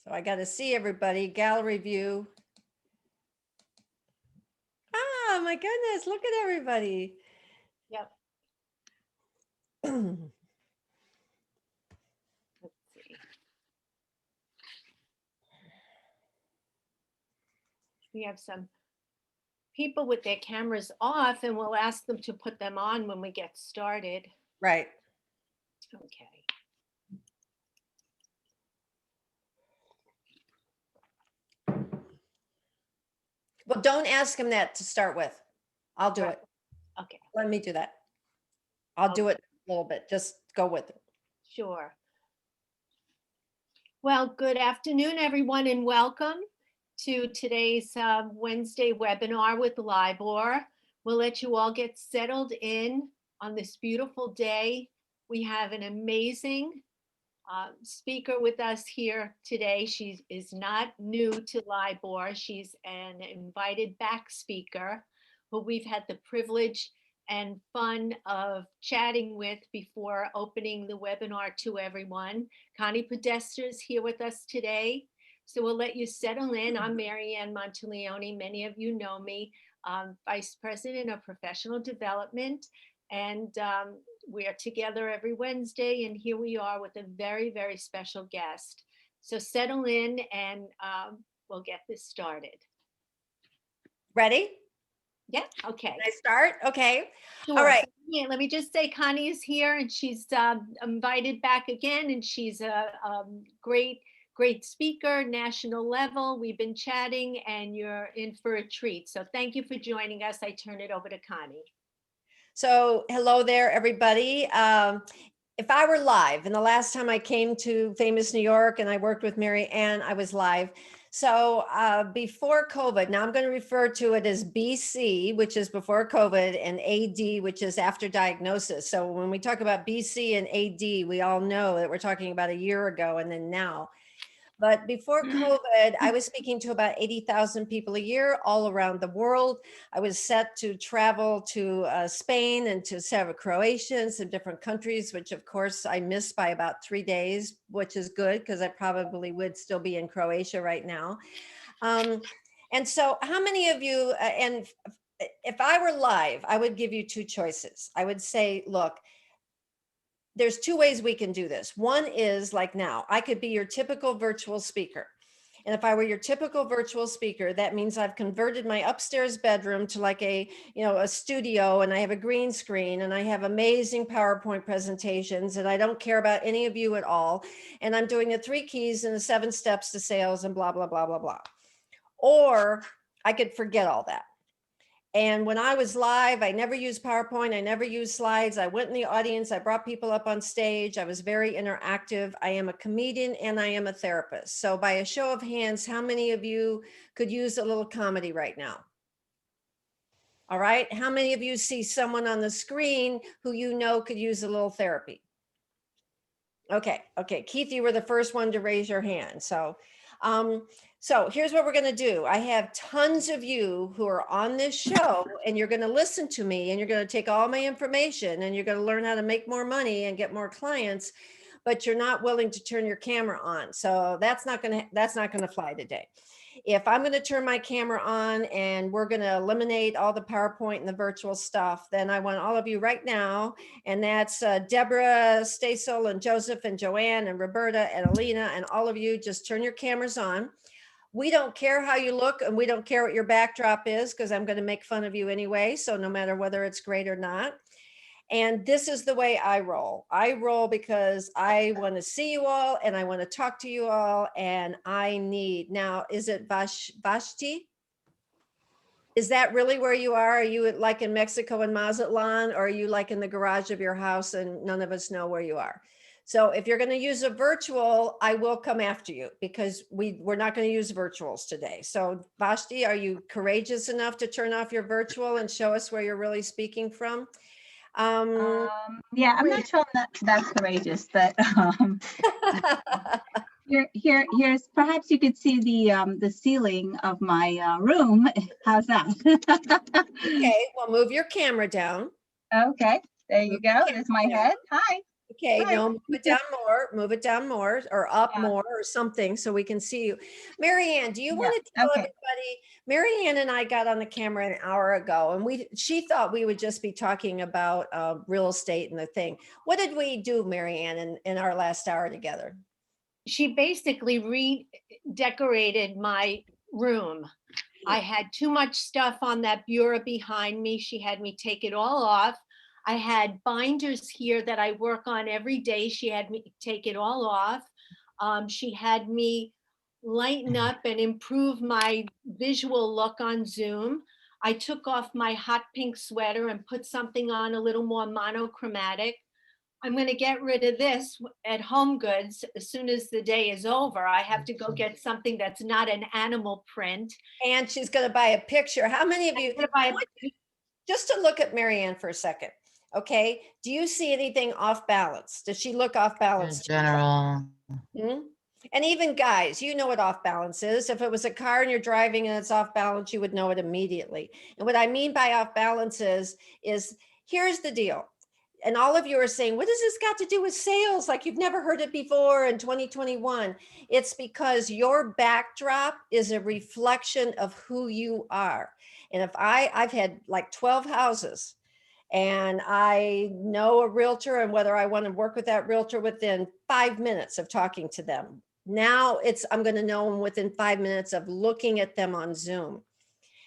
So I got to see everybody, gallery view. Ah, my goodness, look at everybody. Yep. Let's see. We have some people with their cameras off, and we'll ask them to put them on when we get started. Right. Okay. Well, don't ask him that to start with. I'll do Right. it. Okay. Let me do that. I'll do it a little bit. Just go with it. Sure. Well, good afternoon, everyone, and welcome to today's Wednesday webinar with LIBOR. We'll let you all get settled in on this beautiful day. We have an amazing speaker with us here today. She is not new to LIBOR. She's an invited back speaker who we've had the privilege and fun of chatting with before opening the webinar to everyone. Connie Podesta is here with us today. So we'll let you settle in. I'm Marianne Monteleone. Many of you know me, Vice President of Professional Development. And we're together every Wednesday, and here we are with a very, very special guest. So settle in and we'll get this started. Ready? Yeah, okay. Can I start? Okay. Sure. All right. So, yeah, let me just say Connie is here and she's invited back again, and she's a great speaker, national level. We've been chatting and you're in for a treat. So thank you for joining us. I turn it over to Connie. So hello there, everybody. If I were live, and the last time I came to Famous New York and I worked with Mary Ann, I was live. So before COVID, now I'm going to refer to it as BC, which is before COVID, and AD, which is after diagnosis. So when we talk about BC and AD, we all know that we're talking about a year ago and then now. But before COVID, I was speaking to about 80,000 people a year all around the world. I was set to travel to Spain and to several Croatia and some different countries, which of course I missed by about 3 days, which is good because I probably would still be in Croatia right now. And so how many of you, and if I were live, I would give you two choices. I would say, look, there's two ways we can do this. One is like now, I could be your typical virtual speaker. And if I were your typical virtual speaker, that means I've converted my upstairs bedroom to like a studio, and I have a green screen and I have amazing PowerPoint presentations, and I don't care about any of you at all. And I'm doing the 3 keys and the 7 steps to sales and blah, blah, blah, blah, blah. Or I could forget all that. And when I was live, I never used PowerPoint. I never used slides. I went in the audience. I brought people up on stage. I was very interactive. I am a comedian and I am a therapist. So by a show of hands, how many of you could use a little comedy right now? All right. How many of you see someone on the screen who you know could use a little therapy? Okay. Okay. Keith, you were the first one to raise your hand. So here's what we're going to do. I have tons of you who are on this show, and you're going to listen to me, and you're going to take all my information, and you're going to learn how to make more money and get more clients, but you're not willing to turn your camera on. So that's not going to fly today. If I'm going to turn my camera on and we're going to eliminate all the PowerPoint and the virtual stuff, then I want all of you right now. And that's Deborah, Stasel, and Joseph, and Joanne, and Roberta, and Alina, and all of you, just turn your cameras on. We don't care how you look, and we don't care what your backdrop is, because I'm going to make fun of you anyway. So no matter whether it's great or not. And this is the way I roll. I roll because I want to see you all, and I want to talk to you all, and I need, now, is it Vashti? Is that really where you are? Are you like in Mexico in Mazatlan, or are you like in the garage of your house and none of us know where you are? So if you're going to use a virtual, I will come after you, because we're not going to use virtuals today. So Vashti, are you courageous enough to turn off your virtual and show us where you're really speaking from? Yeah, I'm not sure I'm that courageous, but here's perhaps you could see the ceiling of my room. How's that? Okay, well, move your camera down. Okay, there you go. There's my head. Hi. Okay, Right. no, move it down more, or up Yeah. more, or something, so we can see you. Mary Ann, do you Yeah, want to tell okay. everybody? Mary Ann and I got on the camera an hour ago, and she thought we would just be talking about real estate and the thing. What did we do, Mary Ann, in our last hour together? She basically redecorated my room. I had too much stuff on that bureau behind me. She had me take it all off. I had binders here that I work on every day. She had me take it all off. She had me lighten up and improve my visual look on Zoom. I took off my hot pink sweater and put something on a little more monochromatic. I'm going to get rid of this at Home Goods as soon as the day is over. I have to go get something that's not an animal print. And she's going to buy a picture. How many of you, just to look at Mary Ann for a second, okay? Do you see anything off balance? Does she look off balance? General. Hmm? And even guys, you know what off balance is. If it was a car and you're driving and it's off balance, you would know it immediately. And what I mean by off balance is here's the deal. And all of you are saying, what does this got to do with sales? Like you've never heard it before in 2021. It's because your backdrop is a reflection of who you are. And if I've had like 12 houses, and I know a realtor and whether I want to work with that realtor within 5 minutes of talking to them. Now I'm going to know them within 5 minutes of looking at them on Zoom.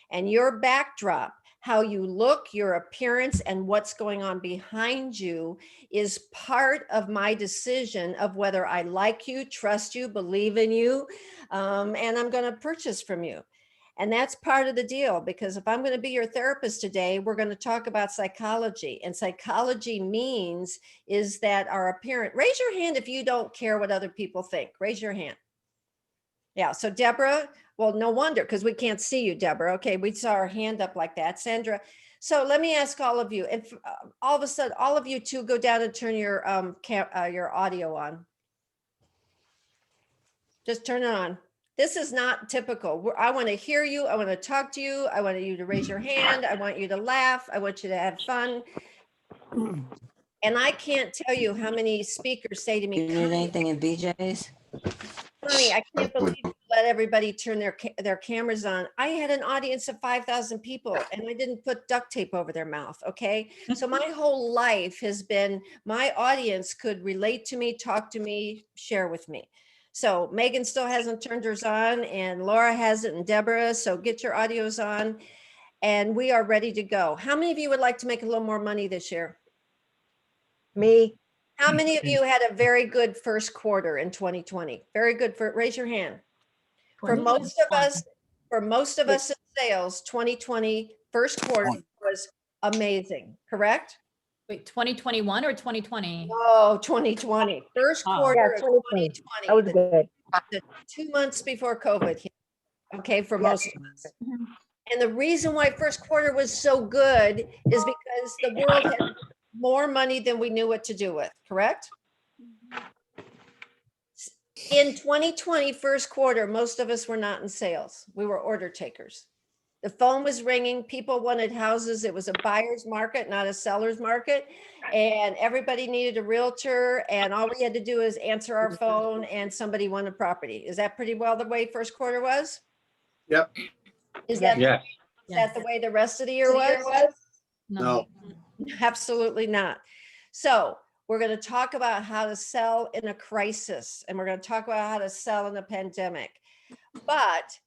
And your backdrop, how you look, your appearance, and what's going on behind you is part of my decision of whether I like you, trust you, believe in you, and I'm going to purchase from you. And that's part of the deal, because if I'm going to be your therapist today, we're going to talk about psychology. And psychology means is that our appearance, raise your hand if you don't care what other people think. Raise your hand. Yeah, so Deborah, well, no wonder, because we can't see you, Deborah. Okay, we saw her hand up like that. Sandra, so let me ask all of you, if all of a sudden, all of you two go down and turn your audio on. Just turn it on. This is not typical. I want to hear you. I want to talk to you. I want you to raise your hand. I want you to laugh. I want you to have fun. And I can't tell you how many speakers say to me, You need anything in BJ's? Connie, I can't believe you let everybody turn their cameras on. I had an audience of 5,000 people and I didn't put duct tape over their mouth, okay? So my whole life has been, my audience could relate to me, talk to me, share with me. So Megan still hasn't turned hers on and Laura hasn't and Deborah, so get your audios on and we are ready to go. How many of you would like to make a little more money this year? Me. How many of you had a very good first quarter in 2020? Very good, raise your hand. For most of us in sales, 2020 first quarter was amazing, correct? Wait, 2021 or 2020? Oh, 2020, first Oh. quarter Yeah, of 2020. 2020. That was good. The 2 months before COVID hit, okay, for most of us. And the reason why first quarter was so good is because the world had more money than we knew what to do with, correct? In 2020 first quarter, most of us were not in sales. We were order takers. The phone was ringing. People wanted houses. It was a buyer's market, not a seller's market. And everybody needed a realtor. And all we had to do is answer our phone and somebody won a property. Is that pretty well the way first quarter was? Yep. Is that, Yes. is that the way the rest of the year was? No. Absolutely not. So we're going to talk about how to sell in a crisis, and we're going to talk about how to sell in a pandemic. But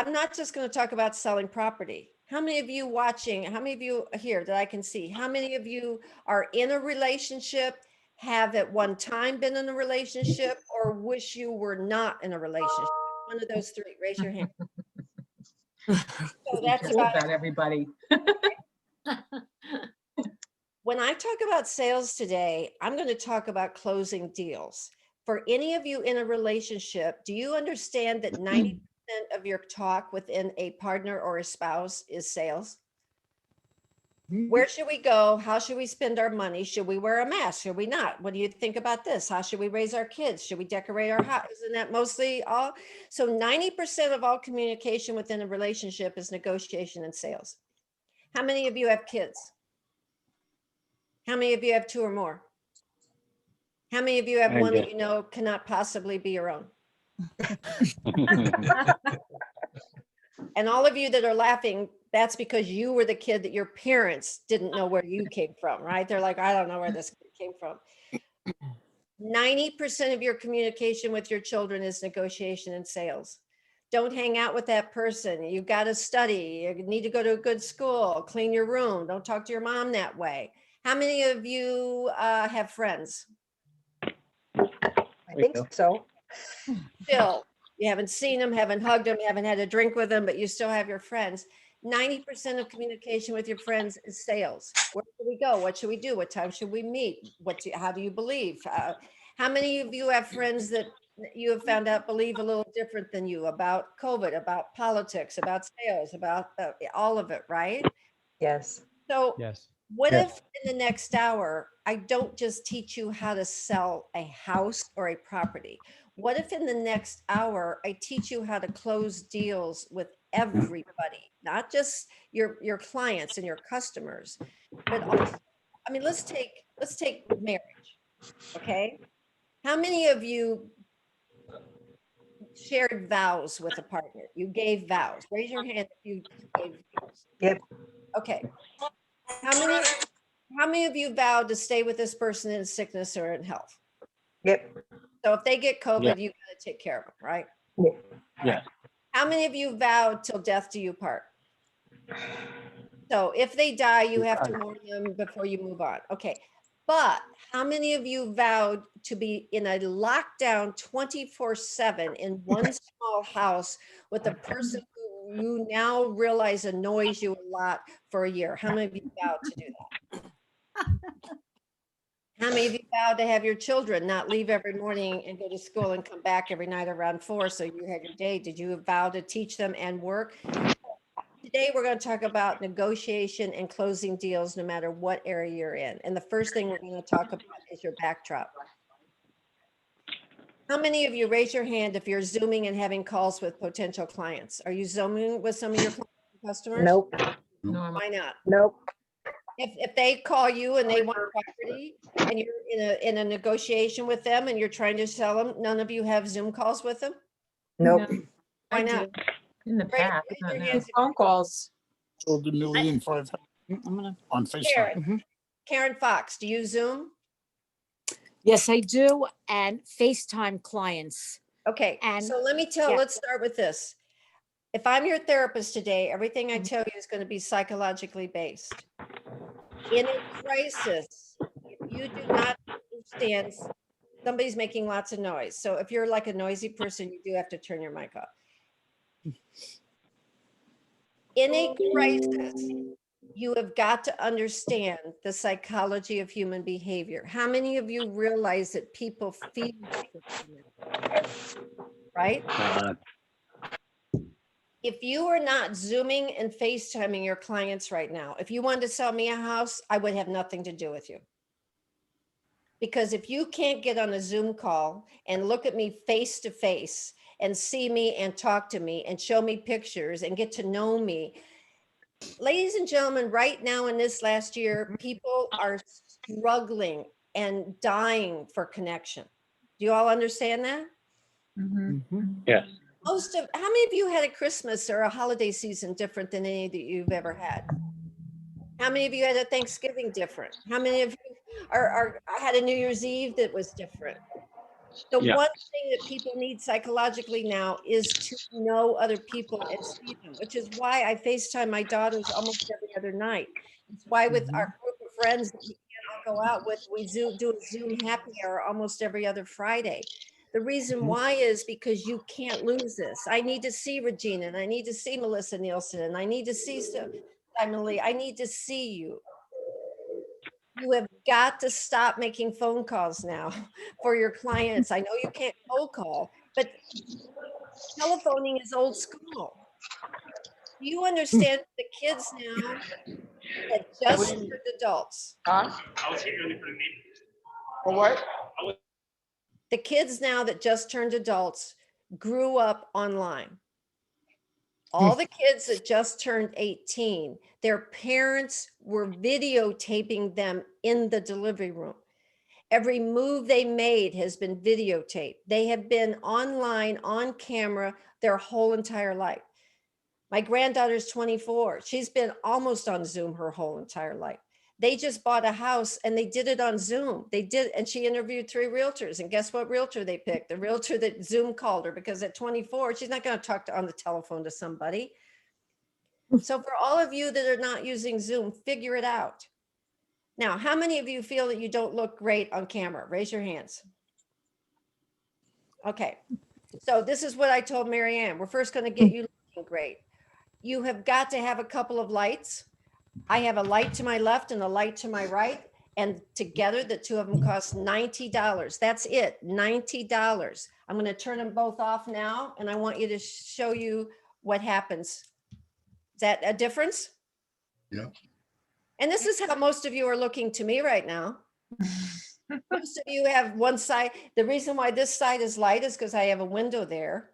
I'm not just going to talk about selling property. How many of you watching, how many of you here that I can see, how many of you are in a relationship, have at one time been in a relationship, or wish you were not in a relationship? One of those three, raise your hand. So that's about everybody. When I talk about sales today, I'm going to talk about closing deals. For any of you in a relationship, do you understand that 90% of your talk within a partner or a spouse is sales? Where should we go? How should we spend our money? Should we wear a mask? Should we not? What do you think about this? How should we raise our kids? Should we decorate our house? Isn't that mostly all? So 90% of all communication within a relationship is negotiation and sales. How many of you have kids? How many of you have two or more? How many of you have I one that do. you know cannot possibly be your own? And all of you that are laughing, that's because you were the kid that your parents didn't know where you came from, right? They're like, I don't know where this kid came from. 90% of your communication with your children is negotiation and sales. Don't hang out with that person. You've got to study. You need to go to a good school, clean your room. Don't talk to your mom that way. How many of you have friends? I think so. Still, you haven't seen them, haven't hugged them, haven't had a drink with them, but you still have your friends. 90% of communication with your friends is sales. Where should we go? What should we do? What time should we meet? How do you believe? How many of you have friends that you have found out believe a little different than you about COVID, about politics, about sales, about all of it, right? Yes. So Yes. what Yes. if in the next hour, I don't just teach you how to sell a house or a property? What if in the next hour, I teach you how to close deals with everybody, not just your clients and your customers, but also, I mean, let's take marriage, okay? How many of you shared vows with a partner? You gave vows. Raise your hand if you gave vows. Yep. Okay. How many of you vowed to stay with this person in sickness or in health? Yep. So if they get COVID, Yeah. you got to take care of them, right? Yeah. How many of you vowed till death do you part? So if they die, you have to mourn them before you move on. Okay. But how many of you vowed to be in a lockdown 24/7 in one small house with a person who you now realize annoys you a lot for a year? How many of you vowed to do that? How many of you vowed to have your children not leave every morning and go to school and come back every night around 4 so you had your day? Did you vow to teach them and work? Today, we're going to talk about negotiation and closing deals no matter what area you're in. And the first thing we're going to talk about is your backdrop. How many of you raise your hand if you're Zooming and having calls with potential clients? Are you Zooming with some of your customers? Nope. Why not? Nope. If they call you and they want property and you're in a negotiation with them and you're trying to sell them, none of you have Zoom calls with them? Nope. Why I not? do. In the Raise past. your not now. hands if Phone calls. Sold $1,500,000 I'm gonna. on FaceTime. Karen, Karen Fox, do you Zoom? Yes, I do. And FaceTime clients. Okay, And- so let's start with this. If I'm your therapist today, everything I tell you is going to be psychologically based. In a crisis, if you do not understand, somebody's making lots of noise. So if you're like a noisy person, you do have to turn your mic off. In a crisis, you have got to understand the psychology of human behavior. How many of you realize that people feel differently, right? If you are not Zooming and FaceTiming your clients right now, if you wanted to sell me a house, I would have nothing to do with you. Because if you can't get on a Zoom call and look at me face to face and see me and talk to me and show me pictures and get to know me, ladies and gentlemen, right now in this last year, people are struggling and dying for connection. Do you all understand that? Yes. How many of you had a Christmas or a holiday season different than any that you've ever had? How many of you had a Thanksgiving different? How many of you had a New Year's Eve that was different? The Yeah. one thing that people need psychologically now is to know other people and see them, which is why I FaceTime my daughters almost every other night. It's why with our group of friends that we can't all go out with, we do a Zoom happy hour almost every other Friday. The reason why is because you can't lose this. I need to see Regina and I need to see Melissa Nielsen and I need to see Emily. I need to see you. You have got to stop making phone calls now for your clients. I know you can't cold call, but telephoning is old school. Do you understand the kids now that just turned adults? What? The kids now that just turned adults grew up online. All the kids that just turned 18, their parents were videotaping them in the delivery room. Every move they made has been videotaped. They have been online, on camera, their whole entire life. My granddaughter's 24. She's been almost on Zoom her whole entire life. They just bought a house and they did it on Zoom. They did, and she interviewed 3 realtors. And guess what realtor they picked? The realtor that Zoom called her, because at 24, she's not going to talk on the telephone to somebody. So for all of you that are not using Zoom, figure it out. Now, how many of you feel that you don't look great on camera? Raise your hands. Okay. So this is what I told Marianne. We're first going to get you looking great. You have got to have a couple of lights. I have a light to my left and a light to my right. And together, the 2 of them cost $90. That's it, $90. I'm going to turn them both off now. And I want you to show you what happens. Is that a difference? Yeah. And this is how most of you are looking to me right now. Most of you have one side. The reason why this side is light is because I have a window there,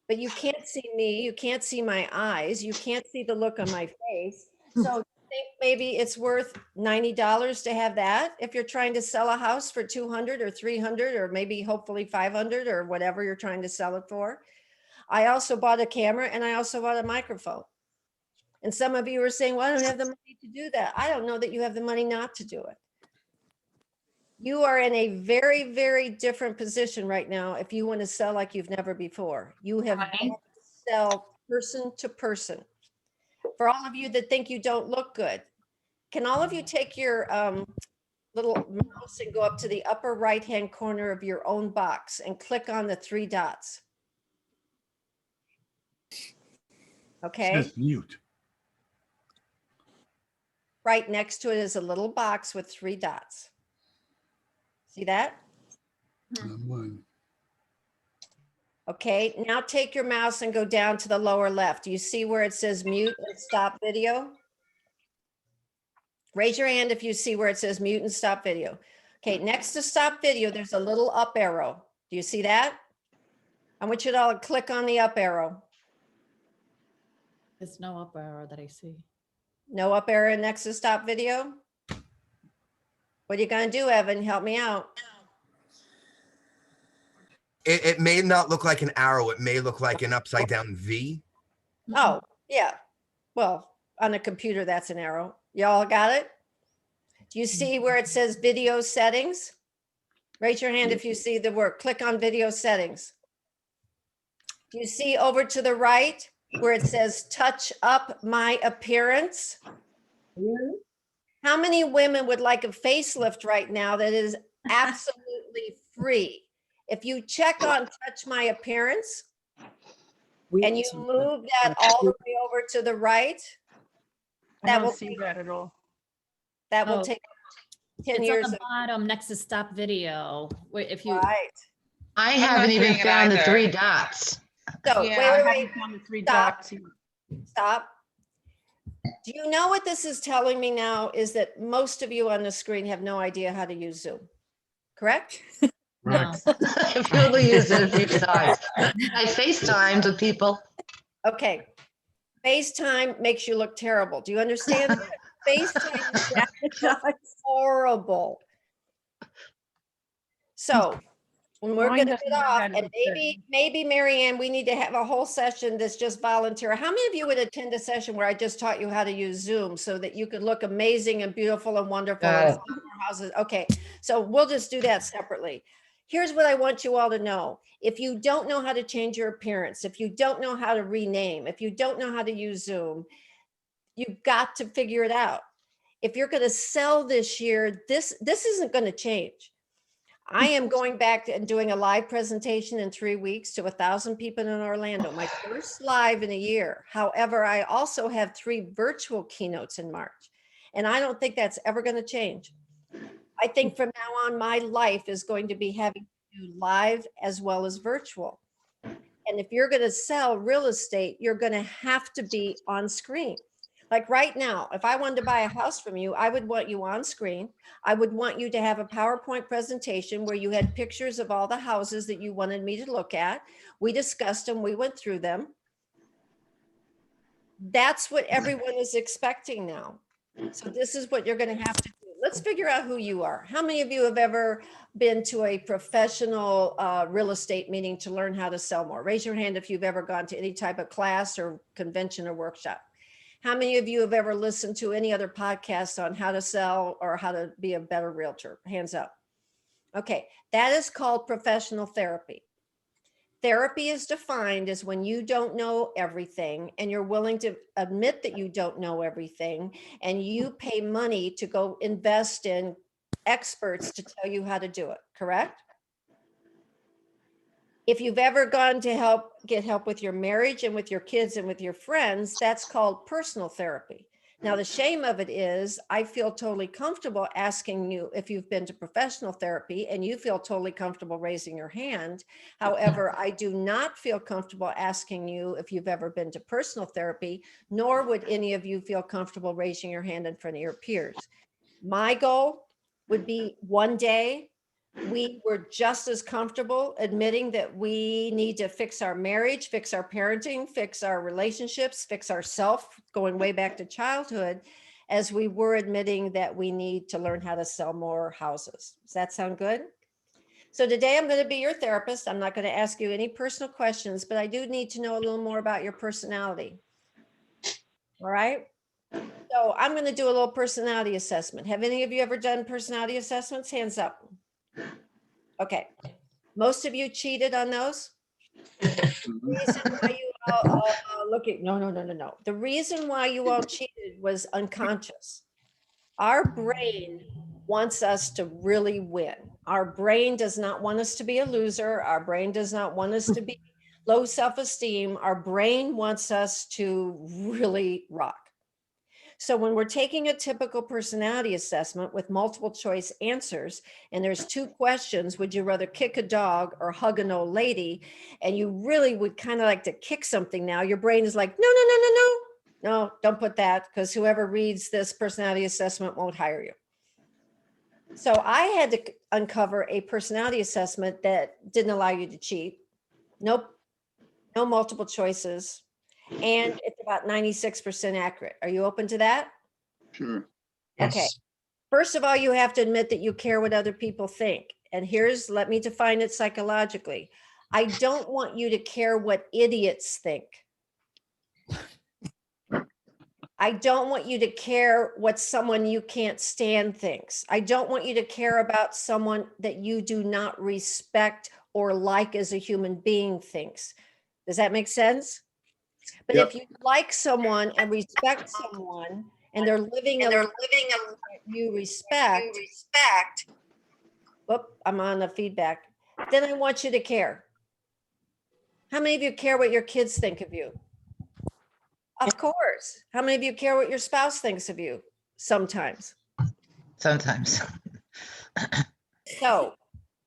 but you can't see me. You can't see my eyes. You can't see the look on my face. So I think maybe it's worth $90 to have that. If you're trying to sell a house for 200 or 300, or maybe hopefully 500 or whatever you're trying to sell it for. I also bought a camera and I also bought a microphone. And some of you are saying, well, I don't have the money to do that. I don't know that you have the money not to do it. You are in a very, very different position right now if you want to sell like you've never before. You have got to sell person to person. For all of you that think you don't look good, can all of you take your little mouse and go up to the upper right-hand corner of your own box and click on the 3 dots? Okay. Says mute. Right next to it is a little box with 3 dots. See that? One. Okay, now take your mouse and go down to the lower left. Do you see where it says mute and stop video? Raise your hand if you see where it says mute and stop video. Okay, next to stop video, there's a little up arrow. Do you see that? I want you to all click on the up arrow. There's no up arrow that I see. No up arrow next to stop video? What are you gonna do, Evan? Help me out. It may not look like an arrow. It may look like an upside down V. Oh, yeah. Well, on a computer, that's an arrow. Y'all got it? Do you see where it says video settings? Raise your hand if you see the word. Click on video settings. Do you see over to the right where it says touch up my appearance? How many women would like a facelift right now that is absolutely free? If you check on touch my appearance and you move that all the way over to the right, I don't see that at all. that will Oh, take 10 It's years. on the bottom next to stop video. Wait, if you, Right. I I'm haven't not even seeing it found the either. 3 dots. So Yeah, I wait, haven't found the 3 Stop. dots either. stop. Do you know what this is telling me now is that most of you on the screen have no idea how to use Zoom, correct? no. I've probably used it a few times. I FaceTimed with people. Okay. FaceTime makes you look terrible. Do you understand? that? FaceTime is actually horrible. So when we're Mine going to doesn't get know off, how to and do maybe Marianne, we need to have a whole session that's just volunteer. How many of you would attend a session where I just taught you how to use Zoom so that you could look amazing and beautiful and wonderful Got and it. see more houses? Okay, so we'll just do that separately. Here's what I want you all to know. If you don't know how to change your appearance, if you don't know how to rename, if you don't know how to use Zoom, you've got to figure it out. If you're going to sell this year, this isn't going to change. I am going back and doing a live presentation in 3 weeks to 1,000 people in Orlando, my first live in a year. However, I also have 3 virtual keynotes in March, and I don't think that's ever going to change. I think from now on, my life is going to be having to do live as well as virtual. And if you're going to sell real estate, you're going to have to be on screen. Like right now, if I wanted to buy a house from you, I would want you on screen. I would want you to have a PowerPoint presentation where you had pictures of all the houses that you wanted me to look at. We discussed them, we went through them. That's what everyone is expecting now. So this is what you're going to have to do. let's figure out who you are. How many of you have ever been to a professional real estate meeting to learn how to sell more? Raise your hand if you've ever gone to any type of class or convention or workshop. How many of you have ever listened to any other podcasts on how to sell or how to be a better realtor? Hands up. Okay, that is called professional therapy. Therapy is defined as when you don't know everything and you're willing to admit that you don't know everything, and you pay money to go invest in experts to tell you how to do it, correct? If you've ever gone to get help with your marriage and with your kids and with your friends, that's called personal therapy. Now, the shame of it is I feel totally comfortable asking you if you've been to professional therapy, and you feel totally comfortable raising your hand. However, I do not feel comfortable asking you if you've ever been to personal therapy, nor would any of you feel comfortable raising your hand in front of your peers. My goal would be one day we were just as comfortable admitting that we need to fix our marriage, fix our parenting, fix our relationships, fix ourselves, going way back to childhood, as we were admitting that we need to learn how to sell more houses. Does that sound good? So today I'm going to be your therapist. I'm not going to ask you any personal questions, but I do need to know a little more about your personality. All right. So I'm going to do a little personality assessment. Have any of you ever done personality assessments? Hands up. Okay. Most of you cheated on those. The reason why you all no. The reason why you all cheated was unconscious. Our brain wants us to really win. Our brain does not want us to be a loser. Our brain does not want us to be low self-esteem. Our brain wants us to really rock. So when we're taking a typical personality assessment with multiple choice answers, and there's 2 questions, would you rather kick a dog or hug an old lady? And you really would kind of like to kick something now. Your brain is like, no, don't put that, because whoever reads this personality assessment won't hire you. So I had to uncover a personality assessment that didn't allow you to cheat. Nope, no multiple choices. And it's about 96% accurate. Are you open to that? Sure. Okay. First of all, you have to admit that you care what other people think. And let me define it psychologically. I don't want you to care what idiots think. I don't want you to care what someone you can't stand thinks. I don't want you to care about someone that you do not respect or like as a human being thinks. Does that make sense? But Yep. if you like someone and respect someone and they're living a life that you respect, whoop, I'm on the feedback, then I want you to care. How many of you care what your kids think of you? Of course. How many of you care what your spouse thinks of you? Sometimes. Sometimes. So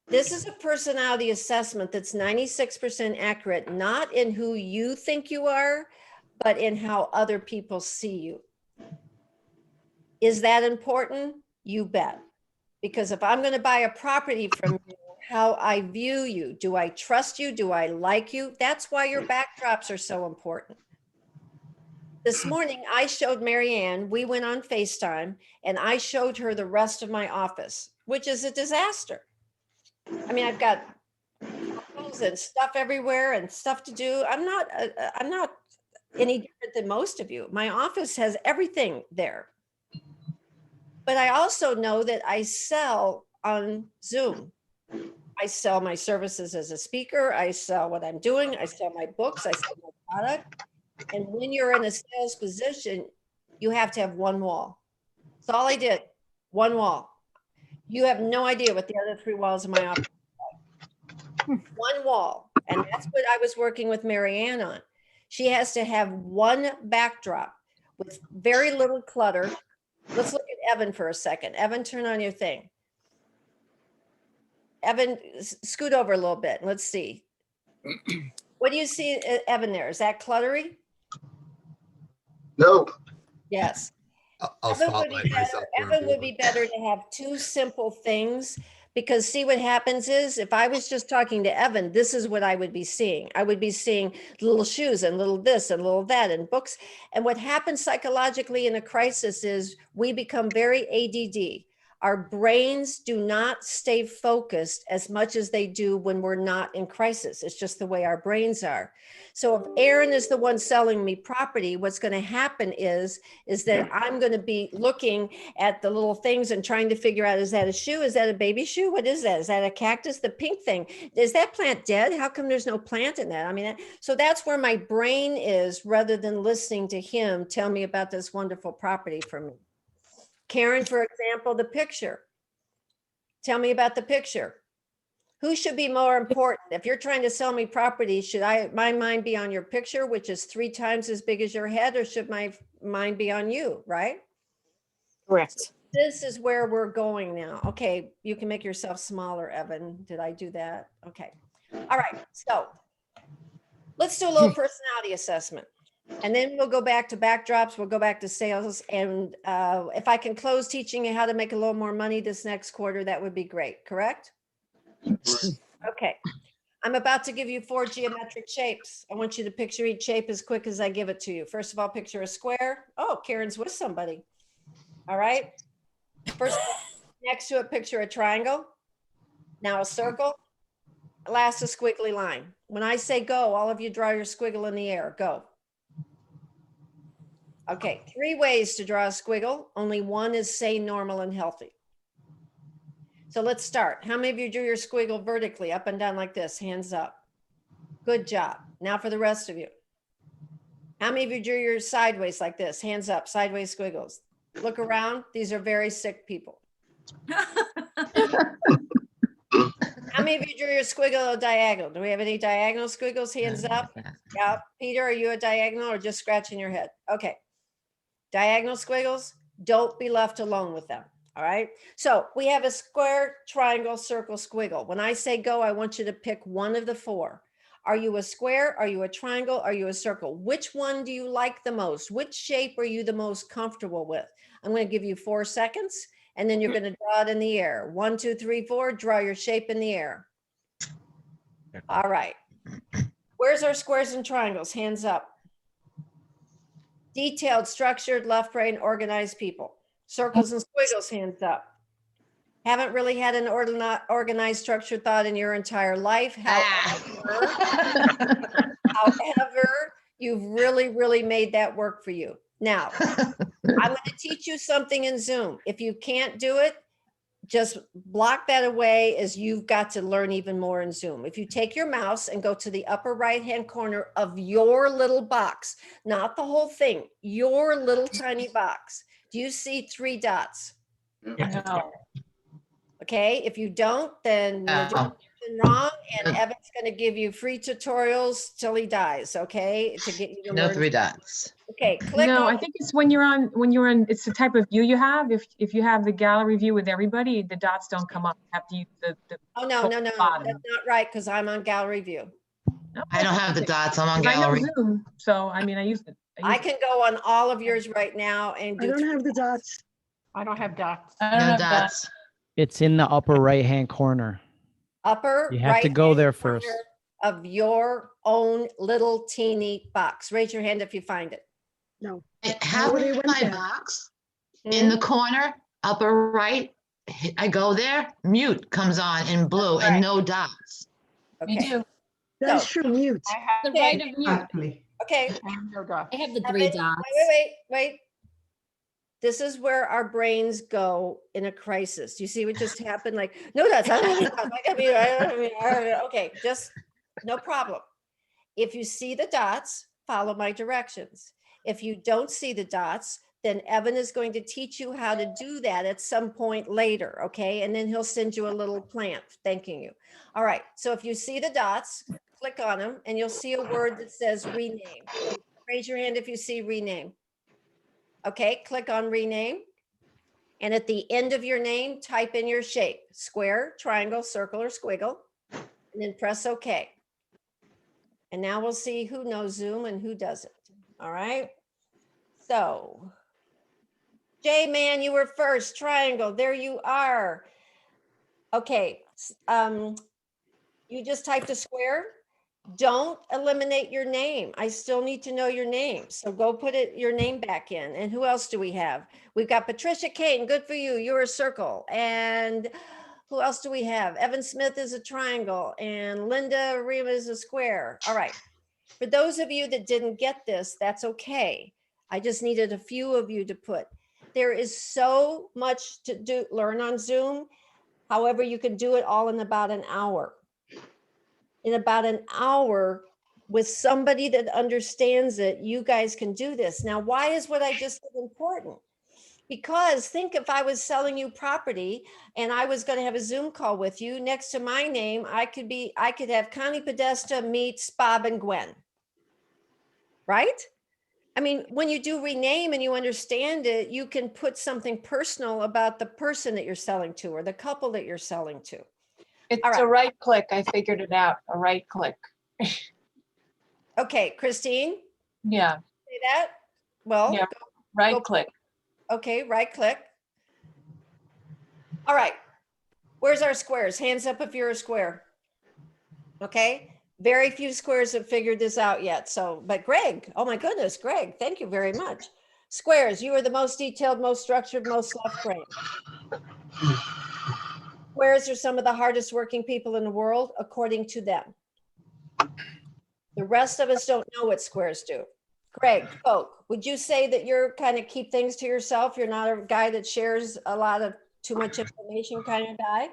this is a personality assessment that's 96% accurate, not in who you think you are, but in how other people see you. Is that important? You bet. Because if I'm going to buy a property from you, how I view you, do I trust you? Do I like you? That's why your backdrops are so important. This morning, I showed Marianne, we went on FaceTime, and I showed her the rest of my office, which is a disaster. I mean, I've got photos and stuff everywhere and stuff to do. I'm not any different than most of you. My office has everything there. But I also know that I sell on Zoom. I sell my services as a speaker. I sell what I'm doing. I sell my books. I sell my product. And when you're in a sales position, you have to have one wall. That's all I did. One wall. You have no idea what the other 3 walls of my office are like. One wall. And that's what I was working with Marianne on. She has to have one backdrop with very little clutter. Let's look at Evan for a second. Evan, turn on your thing. Evan, scoot over a little bit. Let's see. What do you see, Evan, there? Is that cluttery? No. Yes. I'll Evan would spotlight be myself. better, Evan would be better to have 2 simple things, because see what happens is if I was just talking to Evan, this is what I would be seeing. I would be seeing little shoes and little this and little that and books. And what happens psychologically in a crisis is we become very ADD. Our brains do not stay focused as much as they do when we're not in crisis. It's just the way our brains are. So if Aaron is the one selling me property, what's going to happen is that I'm going to be looking at the little things and trying to figure out, is that a shoe? Is that a baby shoe? What is that? Is that a cactus? The pink thing. Is that plant dead? How come there's no plant in that? I mean, so that's where my brain is, rather than listening to him tell me about this wonderful property for me. Karen, for example, the picture. Tell me about the picture. Who should be more important? If you're trying to sell me property, should my mind be on your picture, which is 3 times as big as your head, or should my mind be on you, right? Correct. So this is where we're going now. Okay, you can make yourself smaller, Evan. Did I do that? Okay. All right, so let's do a little personality assessment. And then we'll go back to backdrops. We'll go back to sales. And if I can close teaching you how to make a little more money this next quarter, that would be great. Correct? Okay. I'm about to give you 4 geometric shapes. I want you to picture each shape as quick as I give it to you. First of all, picture a square. Oh, Karen's with somebody. All right. First, next to it, picture a triangle. Now a circle. Last, a squiggly line. When I say go, all of you draw your squiggle in the air. Go. Okay, 3 ways to draw a squiggle. Only one is sane, normal, and healthy. So let's start. How many of you drew your squiggle vertically, up and down like this? Hands up. Good job. Now for the rest of you. How many of you drew your sideways like this? Hands up, sideways squiggles. Look around. These are very sick people. How many of you drew your squiggle diagonal? Do we have any diagonal squiggles? Hands up. Yeah. Peter, are you a diagonal or just scratching your head? Okay. Diagonal squiggles, don't be left alone with them. All right. So we have a square, triangle, circle, squiggle. When I say go, I want you to pick one of the 4. Are you a square? Are you a triangle? Are you a circle? Which one do you like the most? Which shape are you the most comfortable with? I'm going to give you 4 seconds, and then you're going to draw it in the air. 1, 2, 3, 4, draw your shape in the air. All right. Where's our squares and triangles? Hands up. Detailed, structured, left brain, organized people. Circles and squiggles, hands up. Haven't really had an organized, structured thought in your entire life. However, you've really, really made that work for you. Now, I'm going to teach you something in Zoom. If you can't do it, just block that away, as you've got to learn even more in Zoom. If you take your mouse and go to the upper right-hand corner of your little box, not the whole thing, your little tiny box, do you see 3 dots? No. Okay, if you don't, then you're doing something wrong, and Evan's going to give you free tutorials till he dies, okay, to get you to No learn. 3 dots. Okay, click No, on. I think it's when you're on, it's the type of view you have. If you have the gallery view with everybody, the dots don't come up. You have to use the Oh, no, that's bottom. not right, because I'm on gallery view. I don't have the dots. I'm on 'Cause I know gallery. Zoom, so I mean, I use it. I can go on all of yours right now and do. I don't have the dots. I don't have dots. No dots. It's in the upper right-hand corner. Upper You have to go right-hand there corner first. of your own little teeny box. Raise your hand if you find it. No. I have Nobody went my there. box in the corner, upper right. I go there, mute comes on in blue and no dots. Okay. That's true, mute. I have The right of mute. Okay. no dots. I have the Now, 3 dots. Wait. This is where our brains go in a crisis. You see what just happened? Like, no, that's okay, just no problem. If you see the dots, follow my directions. If you don't see the dots, then Evan is going to teach you how to do that at some point later, okay? And then he'll send you a little plant thanking you. All right, so if you see the dots, click on them and you'll see a word that says rename. Raise your hand if you see rename. Okay, click on rename. And at the end of your name, type in your shape, square, triangle, circle, or squiggle, and then press OK. And now we'll see who knows Zoom and who doesn't. All right. So, Jay, man, you were first. Triangle, there you are. Okay. You just typed a square. Don't eliminate your name. I still need to know your name. So go put your name back in. And who else do we have? We've got Patricia Kane. Good for you. You're a circle. And who else do we have? Evan Smith is a triangle and Linda Rima is a square. All right. For those of you that didn't get this, that's okay. I just needed a few of you to put. There is so much to learn on Zoom. However, you can do it all in about an hour. In about an hour with somebody that understands it, you guys can do this. Now, why is what I just said important? Because think if I was selling you property and I was going to have a Zoom call with you, next to my name, I could have Connie Podesta meets Bob and Gwen. Right? I mean, when you do rename and you understand it, you can put something personal about the person that you're selling to or the couple that you're selling to. It's All right. a right click. I figured it out. A right click. Okay, Christine, Yeah. say that? Well, Yeah. Right click. Okay, right click. All right. Where's our squares? Hands up if you're a square. Okay. Very few squares have figured this out yet. So, but Greg, oh my goodness, Greg, thank you very much. Squares, you are the most detailed, most structured, most left brain. Squares are some of the hardest working people in the world, according to them. The rest of us don't know what squares do. Greg, Folk, would you say that you're kind of keep things to yourself? You're not a guy that shares a lot of too much information kind of guy?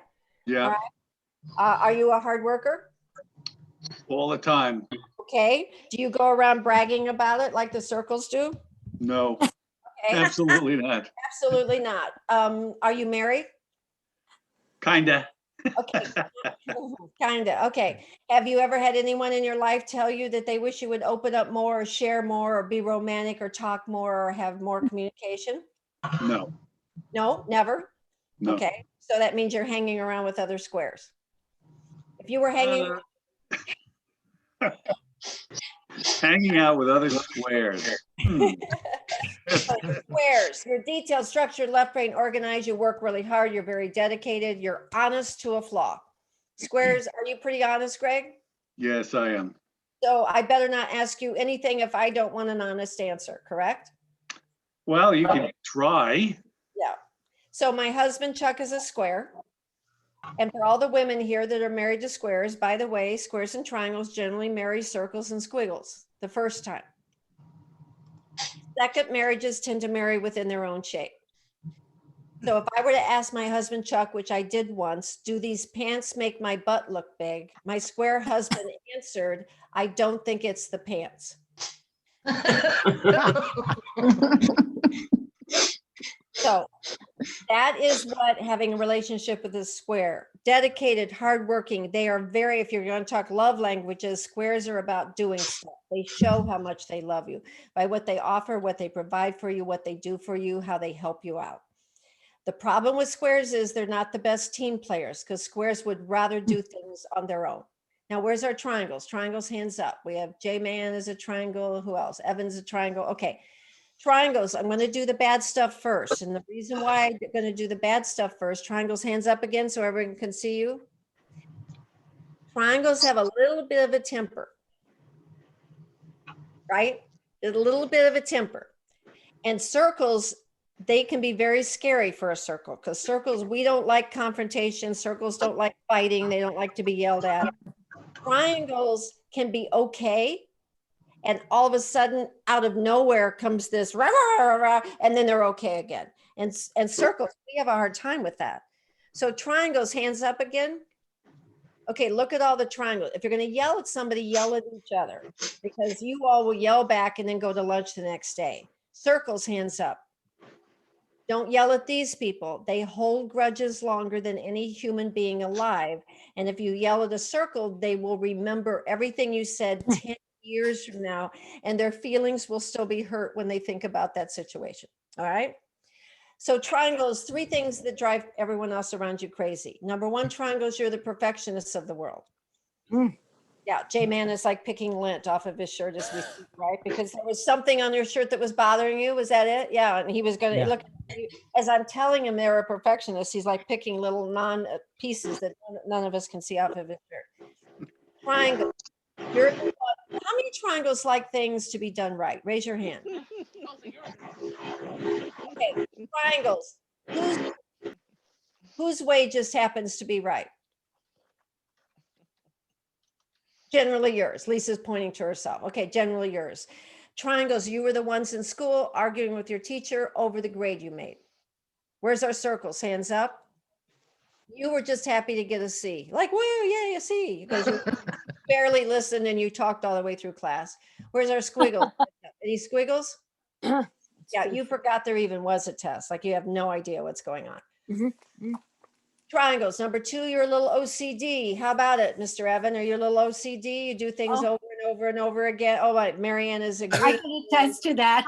Yeah, All right. Are you a hard worker? all the time. Okay. Do you go around bragging about it like the circles do? No, Okay. absolutely not. Absolutely not. Are you married? Kinda. Okay. Kinda. Okay. Have you ever had anyone in your life tell you that they wish you would open up more or share more or be romantic or talk more or have more communication? No, No, never. no. Okay. So that means you're hanging around with other squares. If you were hanging, Hanging out with other squares. squares, you're detailed, structured, left brain, organized, you work really hard, you're very dedicated, you're honest to a flaw. Squares, are you pretty honest, Greg? Yes, I am. So I better not ask you anything if I don't want an honest answer, correct? Well, you can try. Yeah. So my husband Chuck is a square. And for all the women here that are married to squares, by the way, squares and triangles generally marry circles and squiggles the first time. Second marriages tend to marry within their own shape. So if I were to ask my husband Chuck, which I did once, do these pants make my butt look big? My square husband answered, I don't think it's the pants. So that is what having a relationship with a square, dedicated, hardworking. They are very, if you're going to talk love languages, squares are about doing stuff. They show how much they love you by what they offer, what they provide for you, what they do for you, how they help you out. The problem with squares is they're not the best team players because squares would rather do things on their own. Now, where's our triangles? Triangles, hands up. We have J-Man as a triangle. Who else? Evan's a triangle. Okay. Triangles, I'm going to do the bad stuff first. And the reason why I'm going to do the bad stuff first, triangles, hands up again so everyone can see you. Triangles have a little bit of a temper, right? A little bit of a temper. And circles, they can be very scary for a circle because circles, we don't like confrontation. Circles don't like fighting. They don't like to be yelled at. Triangles can be okay. And all of a sudden, out of nowhere comes this rah, rah, rah, rah, and then they're okay again. And circles, we have a hard time with that. So triangles, hands up again. Okay, look at all the triangles. If you're going to yell at somebody, yell at each other because you all will yell back and then go to lunch the next day. Circles, hands up. Don't yell at these people. They hold grudges longer than any human being alive. And if you yell at a circle, they will remember everything you said 10 years from now, and their feelings will still be hurt when they think about that situation. All right. So triangles, three things that drive everyone else around you crazy. Number one, triangles, you're the perfectionists of the world. Yeah, J-Man is like picking lint off of his shirt as we speak, right? Because there was something on your shirt that was bothering you. Was that it? Yeah, and he was going to look at you. As I'm telling him they're a perfectionist, he's like picking little non-pieces that none of us can see off of his shirt. Triangles. How many triangles like things to be done right? Raise your hand. Okay, triangles. Whose way just happens to be right? Generally yours. Lisa's pointing to herself. Okay, generally yours. Triangles, you were the ones in school arguing with your teacher over the grade you made. Where's our circles? Hands up. You were just happy to get a C. Like, whoa, yay, a C. Because you barely listened and you talked all the way through class. Where's our squiggles? Any squiggles? Yeah, you forgot there even was a test. Like you have no idea what's going on. Triangles. Number 2, you're a little OCD. How about it, Mr. Evan? Are you a little OCD? You do things over and over and over again. Oh, right. Marianne is I agreeing. can attest to that.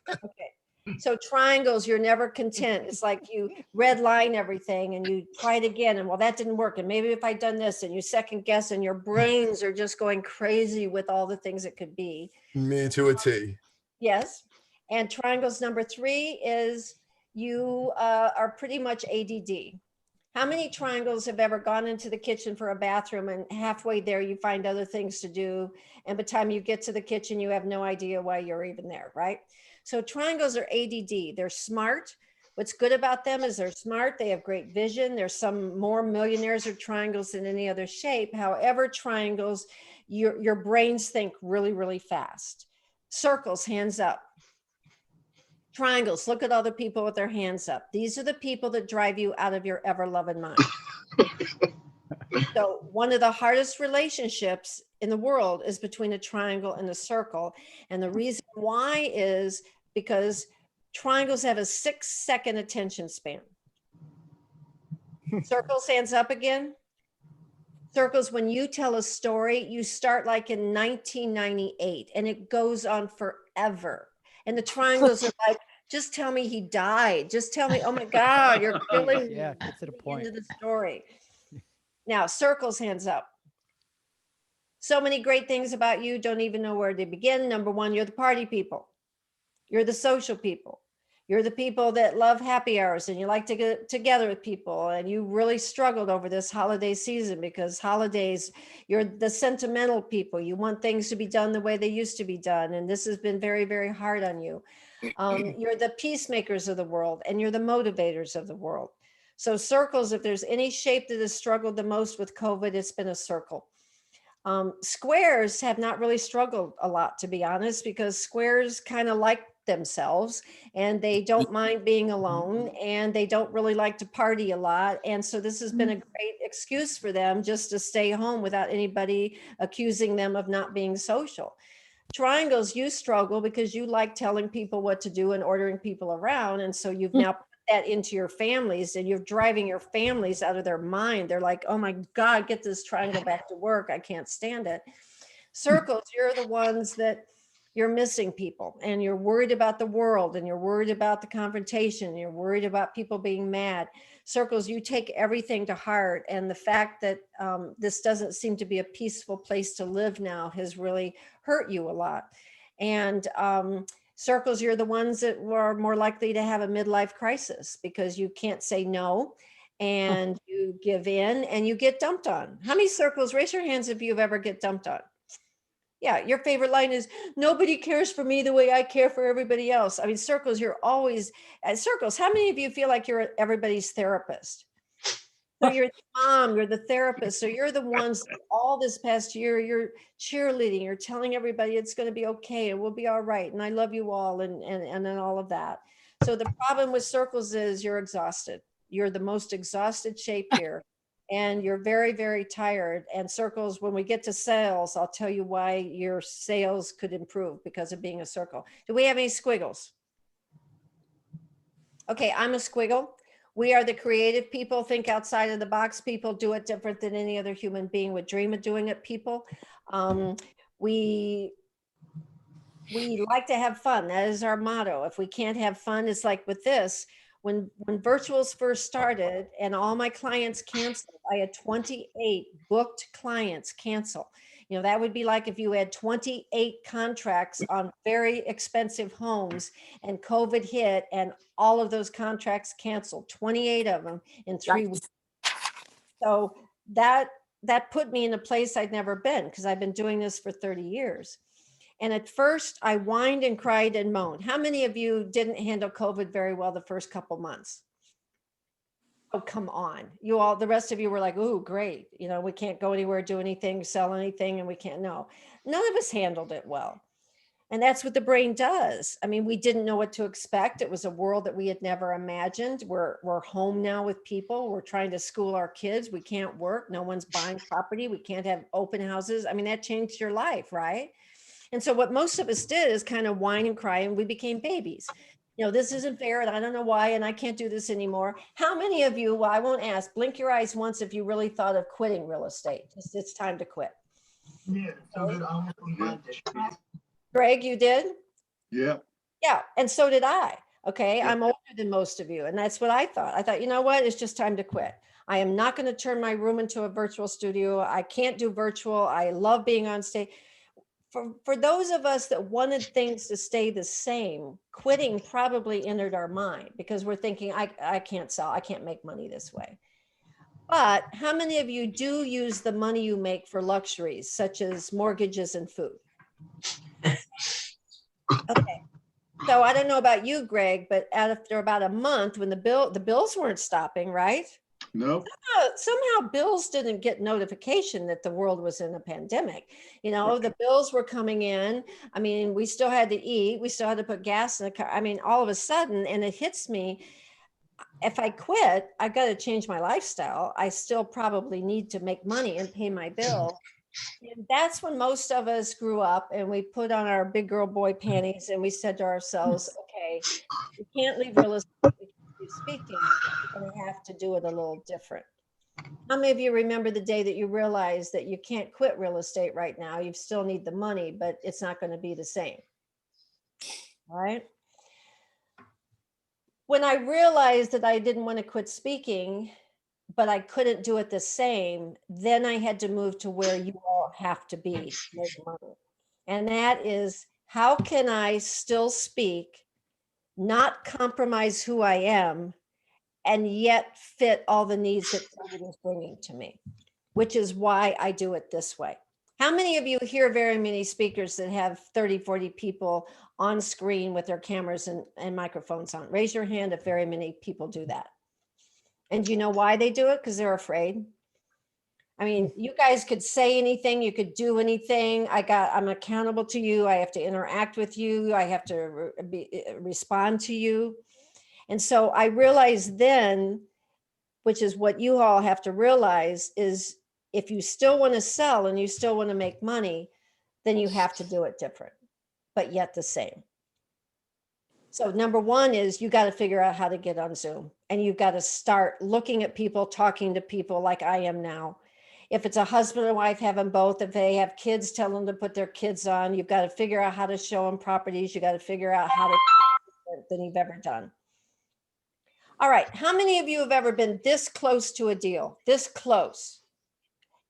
Okay. So triangles, you're never content. It's like you red line everything and you try it again. And well, that didn't work. And maybe if I'd done this, and you second guess and your brains are just going crazy with all the things it could be. Me to a T. Yes. And triangles number 3 is you are pretty much ADD. How many triangles have ever gone into the kitchen for a bathroom and halfway there you find other things to do, and by the time you get to the kitchen you have no idea why you're even there, right? So triangles are ADD. They're smart. What's good about them is they're smart. They have great vision. There's some more millionaires or triangles than any other shape. However, triangles, your brains think really, really fast. Circles, hands up. Triangles, look at all the people with their hands up. These are the people that drive you out of your ever-loving mind. So one of the hardest relationships in the world is between a triangle and a circle. And the reason why is because triangles have a 6-second attention span. Circles, hands up again. Circles, when you tell a story, you start like in 1998 and it goes on forever. And the triangles are like, just tell me he died. Just tell me, oh my God, you're killing me. Yeah, get to the point. End of the story. Now, circles, hands up. So many great things about you, don't even know where to begin. Number 1, you're the party people. You're the social people. You're the people that love happy hours and you like to get together with people. And you really struggled over this holiday season because holidays, you're the sentimental people. You want things to be done the way they used to be done. And this has been very, very hard on you. You're the peacemakers of the world and you're the motivators of the world. So circles, if there's any shape that has struggled the most with COVID, it's been a circle. Squares have not really struggled a lot, to be honest, because squares kind of like themselves and they don't mind being alone and they don't really like to party a lot. And so this has been a great excuse for them just to stay home without anybody accusing them of not being social. Triangles, you struggle because you like telling people what to do and ordering people around. And so you've now put that into your families and you're driving your families out of their mind. They're like, oh my God, get this triangle back to work. I can't stand it. Circles, you're the ones that you're missing people and you're worried about the world and you're worried about the confrontation. And you're worried about people being mad. Circles, you take everything to heart. And the fact that this doesn't seem to be a peaceful place to live now has really hurt you a lot. And circles, you're the ones that are more likely to have a midlife crisis because you can't say no and you give in and you get dumped on. How many circles, raise your hands if you've ever get dumped on. Yeah, your favorite line is, nobody cares for me the way I care for everybody else. I mean, circles, you're always at circles. How many of you feel like you're everybody's therapist? So you're the mom, you're the therapist. So you're the ones that all this past year, you're cheerleading, you're telling everybody it's going to be okay and we'll be all right. And I love you all and then all of that. So the problem with circles is you're exhausted. You're the most exhausted shape here. And you're very, very tired. And circles, when we get to sales, I'll tell you why your sales could improve because of being a circle. Do we have any squiggles? Okay, I'm a squiggle. We are the creative people, think outside of the box people, do it different than any other human being would dream of doing it, people. We like to have fun. That is our motto. If we can't have fun, it's like with this. When virtuals first started and all my clients canceled, I had 28 booked clients cancel. You know, that would be like if you had 28 contracts on very expensive homes and COVID hit and all of those contracts canceled, 28 of them in 3 weeks. So that that put me in a place I'd never been, because I've been doing this for 30 years. And at first I whined and cried and moaned. How many of you didn't handle COVID very well the first couple months? Oh, come on. You all, the rest of you were like, oh, great. You know, we can't go anywhere, do anything, sell anything, and we can't know. None of us handled it well. And that's what the brain does. I mean, we didn't know what to expect. It was a world that we had never imagined. We're home now with people. We're trying to school our kids. We can't work. No one's buying property. We can't have open houses. I mean, that changed your life, right? And so what most of us did is kind of whine and cry, and we became babies. You know, this isn't fair, and I don't know why, and I can't do this anymore. How many of you, well, I won't ask, blink your eyes once if you really thought of quitting real estate? It's time to quit. Yeah, so good. I almost reminded. Greg, you did? Yeah. Yeah, and so did I. Okay, Yeah. I'm older than most of you, and that's what I thought. I thought, you know what? It's just time to quit. I am not going to turn my room into a virtual studio. I can't do virtual. I love being on stage. For those of us that wanted things to stay the same, quitting probably entered our mind, because we're thinking, I can't sell, I can't make money this way. But how many of you do use the money you make for luxuries, such as mortgages and food? Okay. So I don't know about you, Greg, but after about a month, when the bills weren't stopping, right? Nope. Somehow bills didn't get notification that the world was in a pandemic. You know, the bills were coming in. I mean, we still had to eat. We still had to put gas in the car. I mean, all of a sudden, and it hits me, if I quit, I've got to change my lifestyle. I still probably need to make money and pay my bill. And that's when most of us grew up, and we put on our big girl boy panties, and we said to ourselves, okay, we can't leave real estate, we can't leave speaking, we're going to have to do it a little different. How many of you remember the day that you realized that you can't quit real estate right now? You still need the money, but it's not going to be the same. All right. When I realized that I didn't want to quit speaking, but I couldn't do it the same, then I had to move to where you all have to be to make money. And that is, how can I still speak, not compromise who I am, and yet fit all the needs that COVID is bringing to me, which is why I do it this way. How many of you hear very many speakers that have 30, 40 people on screen with their cameras and microphones on? Raise your hand if very many people do that. And do you know why they do it? Because they're afraid. I mean, you guys could say anything, you could do anything. I'm accountable to you. I have to interact with you. I have to respond to you. And so I realized then, which is what you all have to realize, is if you still want to sell and you still want to make money, then you have to do it different, but yet the same. So number one is you got to figure out how to get on Zoom, and you've got to start looking at people, talking to people like I am now. If it's a husband and wife, have them both. If they have kids, tell them to put their kids on. You've got to figure out how to show them properties. You got to figure out how to do it than you've ever done. All right. How many of you have ever been this close to a deal, this close?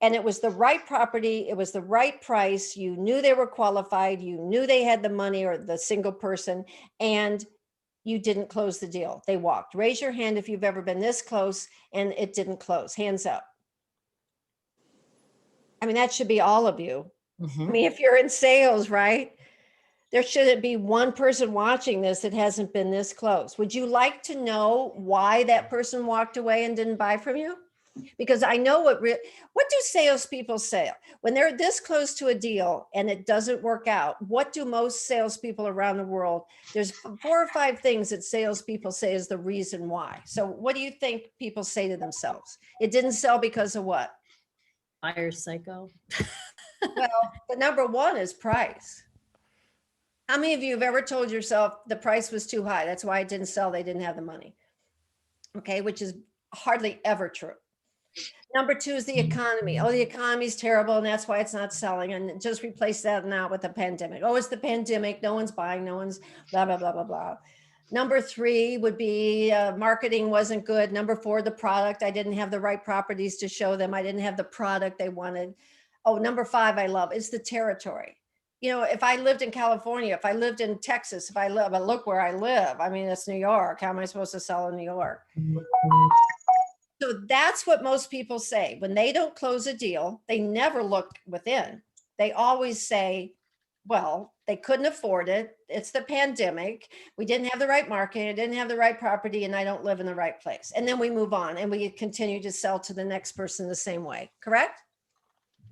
And it was the right property. It was the right price. You knew they were qualified. You knew they had the money, or the single person, and you didn't close the deal. They walked. Raise your hand if you've ever been this close and it didn't close. Hands up. I mean, that should be all of you. I mean, if you're in sales, right? There shouldn't be one person watching this that hasn't been this close. Would you like to know why that person walked away and didn't buy from you? Because I know what do salespeople say when they're this close to a deal and it doesn't work out? What do most salespeople around the world? There's 4 or 5 things that salespeople say is the reason why. So what do you think people say to themselves? It didn't sell because of what? Buyer psycho. Well, the number one is price. How many of you have ever told yourself the price was too high? That's why it didn't sell. They didn't have the money. Okay, which is hardly ever true. Number 2 is the economy. Oh, the economy's terrible, and that's why it's not selling. And just replace that now with the pandemic. Oh, it's the pandemic. No one's buying. No one's blah, blah, blah, blah, blah. Number 3 would be marketing wasn't good. Number 4, the product. I didn't have the right properties to show them. I didn't have the product they wanted. Oh, number 5, I love, it's the territory. You know, if I lived in California, if I lived in Texas, if I live, but look where I live. I mean, it's New York. How am I supposed to sell in New York? So that's what most people say. When they don't close a deal, they never look within. They always say, well, they couldn't afford it. It's the pandemic. We didn't have the right market. I didn't have the right property, and I don't live in the right place. And then we move on and we continue to sell to the next person the same way. Correct?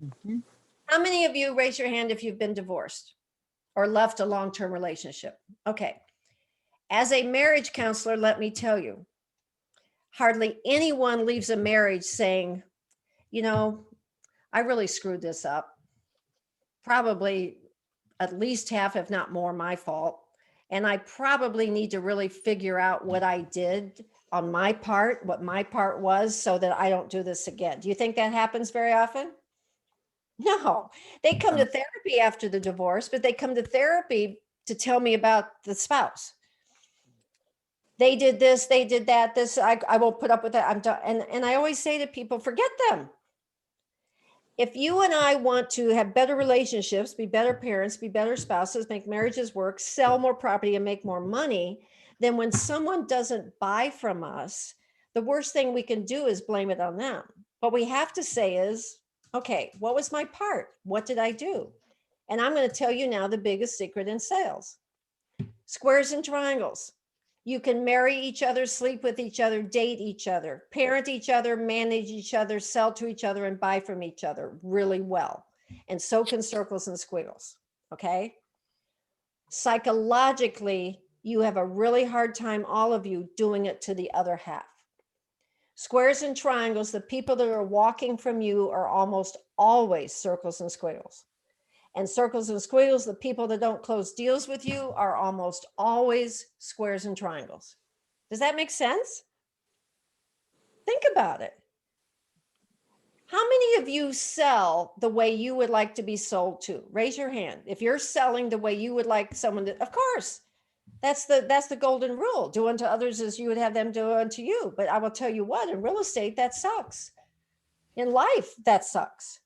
Mhm. How many of you raise your hand if you've been divorced or left a long-term relationship? Okay. As a marriage counselor, let me tell you, hardly anyone leaves a marriage saying, you know, I really screwed this up. Probably at least half, if not more, my fault. And I probably need to really figure out what I did on my part, what my part was, so that I don't do this again. Do you think that happens very often? No, they come to therapy after the divorce, but they come to therapy to tell me about the spouse. They did this, they did that, this, I won't put up with that. I'm done. And I always say to people, forget them. If you and I want to have better relationships, be better parents, be better spouses, make marriages work, sell more property and make more money, then when someone doesn't buy from us, the worst thing we can do is blame it on them. What we have to say is, okay, what was my part? What did I do? And I'm going to tell you now the biggest secret in sales. Squares and triangles. You can marry each other, sleep with each other, date each other, parent each other, manage each other, sell to each other, and buy from each other really well. And so can circles and squiggles, okay? Psychologically, you have a really hard time, all of you, doing it to the other half. Squares and triangles, the people that are walking from you are almost always circles and squiggles. And circles and squiggles, the people that don't close deals with you are almost always squares and triangles. Does that make sense? Think about it. How many of you sell the way you would like to be sold to? Raise your hand. If you're selling the way you would like someone to, of course, that's the golden rule. Do unto others as you would have them do unto you. But I will tell you what, in real estate, that sucks. In life, that sucks.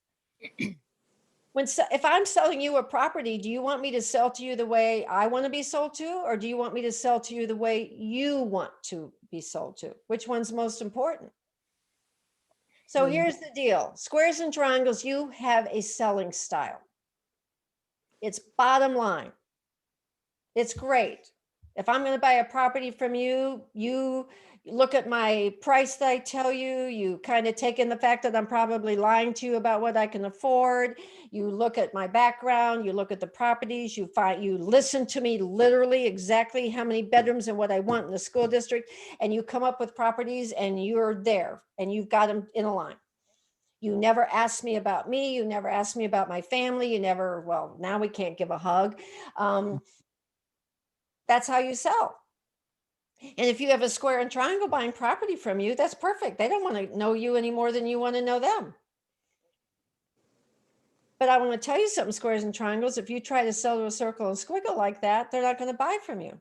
If I'm selling you a property, do you want me to sell to you the way I want to be sold to, or do you want me to sell to you the way you want to be sold to? Which one's most important? So here's the deal. Squares and triangles, you have a selling style. It's bottom line. It's great. If I'm going to buy a property from you, you look at my price that I tell you, you kind of take in the fact that I'm probably lying to you about what I can afford. You look at my background, you look at the properties, you listen to me literally exactly how many bedrooms and what I want in the school district, and you come up with properties and you're there and you've got them in a line. You never ask me about me. You never ask me about my family. You never, well, now we can't give a hug. That's how you sell. And if you have a square and triangle buying property from you, that's perfect. They don't want to know you any more than you want to know them. But I want to tell you something, squares and triangles, if you try to sell to a circle and squiggle like that, they're not going to buy from you.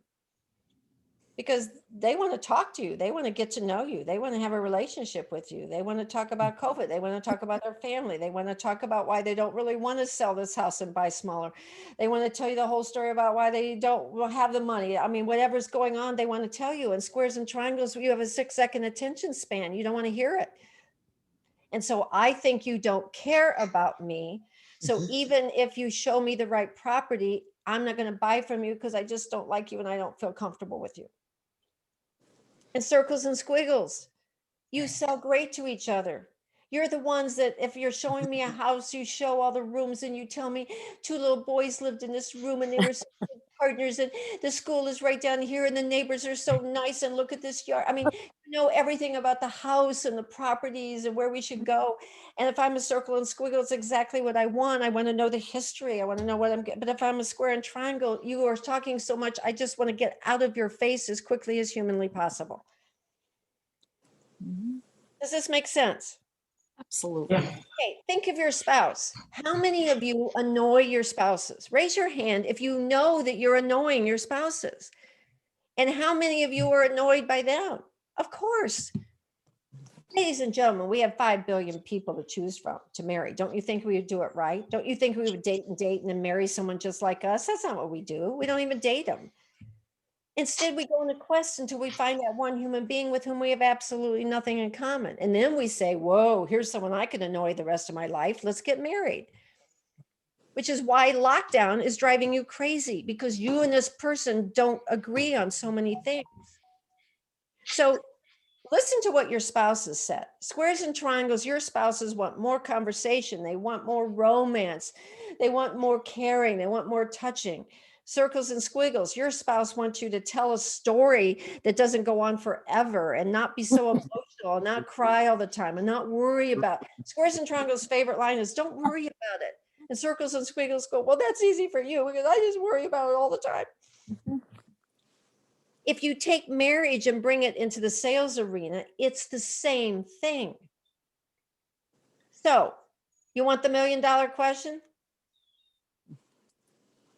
Because they want to talk to you. They want to get to know you. They want to have a relationship with you. They want to talk about COVID. They want to talk about their family. They want to talk about why they don't really want to sell this house and buy smaller. They want to tell you the whole story about why they don't have the money. I mean, whatever's going on, they want to tell you. And squares and triangles, you have a 6-second attention span. You don't want to hear it. And so I think you don't care about me. So even if you show me the right property, I'm not going to buy from you because I just don't like you and I don't feel comfortable with you. And circles and squiggles, you sell great to each other. You're the ones that if you're showing me a house, you show all the rooms and you tell me 2 little boys lived in this room and they were partners and the school is right down here and the neighbors are so nice and look at this yard. I mean, you know everything about the house and the properties and where we should go. And if I'm a circle and squiggle, it's exactly what I want. I want to know the history. I want to know what I'm getting. But if I'm a square and triangle, you are talking so much, I just want to get out of your face as quickly as humanly possible. Does this make sense? Absolutely. Okay, think of your spouse. How many of you annoy your spouses? Raise your hand if you know that you're annoying your spouses. And how many of you are annoyed by them? Of course. Ladies and gentlemen, we have 5 billion people to choose from to marry. Don't you think we would do it right? Don't you think we would date and then marry someone just like us? That's not what we do. We don't even date them. Instead, we go on a quest until we find that one human being with whom we have absolutely nothing in common. And then we say, whoa, here's someone I can annoy the rest of my life. Let's get married. Which is why lockdown is driving you crazy, because you and this person don't agree on so many things. So listen to what your spouse has said. Squares and triangles, your spouses want more conversation. They want more romance. They want more caring. They want more touching. Circles and squiggles, your spouse wants you to tell a story that doesn't go on forever and not be so emotional, and not cry all the time, and not worry about. Squares and triangles' favorite line is, don't worry about it. And circles and squiggles go, well, that's easy for you because I just worry about it all the time. If you take marriage and bring it into the sales arena, it's the same thing. So, you want the $1 million question?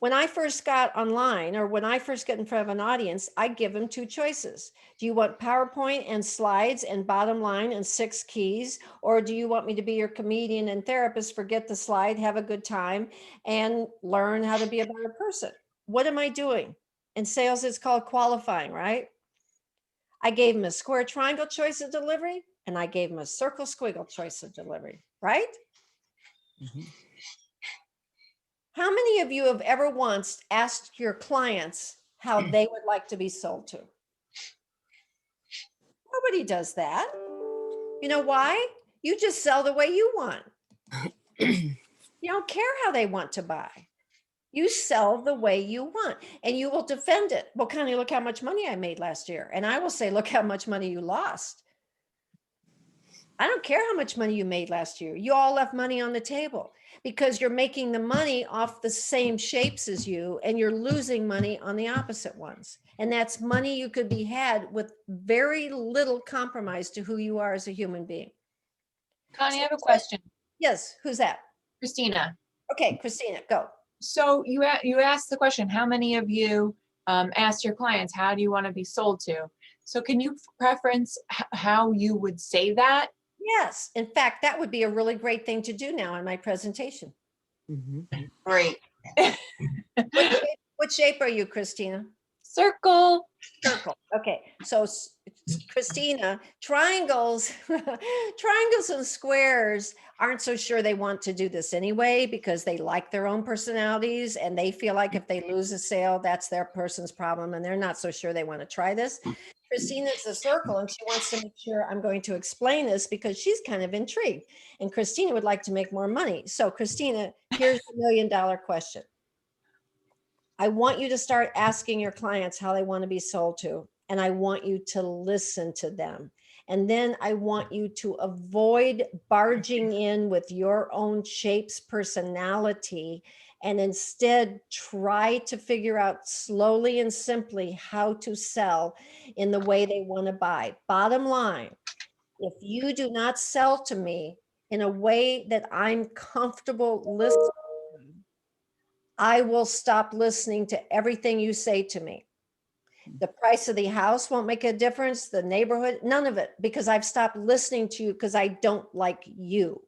When I first got online, or when I first get in front of an audience, I give them 2 choices. Do you want PowerPoint and slides and bottom line and 6 keys? Or do you want me to be your comedian and therapist, forget the slide, have a good time, and learn how to be a better person? What am I doing? In sales, it's called qualifying, right? I gave them a square triangle choice of delivery, and I gave them a circle squiggle choice of delivery, right? How many of you have ever once asked your clients how they would like to be sold to? Nobody does that. You know why? You just sell the way you want. You don't care how they want to buy. You sell the way you want, and you will defend it. Well, Connie, look how much money I made last year. And I will say, look how much money you lost. I don't care how much money you made last year. You all left money on the table because you're making the money off the same shapes as you, and you're losing money on the opposite ones. And that's money you could be had with very little compromise to who you are as a human being. Connie, I have a question. Yes, who's that? Christina. Okay, Christina, go. So you asked the question, how many of you asked your clients, how do you want to be sold to? So can you preference how you would say that? Yes. In fact, that would be a really great thing to do now in my presentation. Great. What shape are you, Christina? Circle. Circle. Okay. So Christina, triangles, triangles and squares aren't so sure they want to do this anyway, because they like their own personalities and they feel like if they lose a sale, that's their person's problem. And they're not so sure they want to try this. Christina's a circle, and she wants to make sure I'm going to explain this because she's kind of intrigued. And Christina would like to make more money. So Christina, here's the $1 million question. I want you to start asking your clients how they want to be sold to, and I want you to listen to them. And then I want you to avoid barging in with your own shapes, personality, and instead try to figure out slowly and simply how to sell in the way they want to buy. Bottom line, if you do not sell to me in a way that I'm comfortable listening, I will stop listening to everything you say to me. The price of the house won't make a difference, the neighborhood, none of it, because I've stopped listening to you because I don't like you.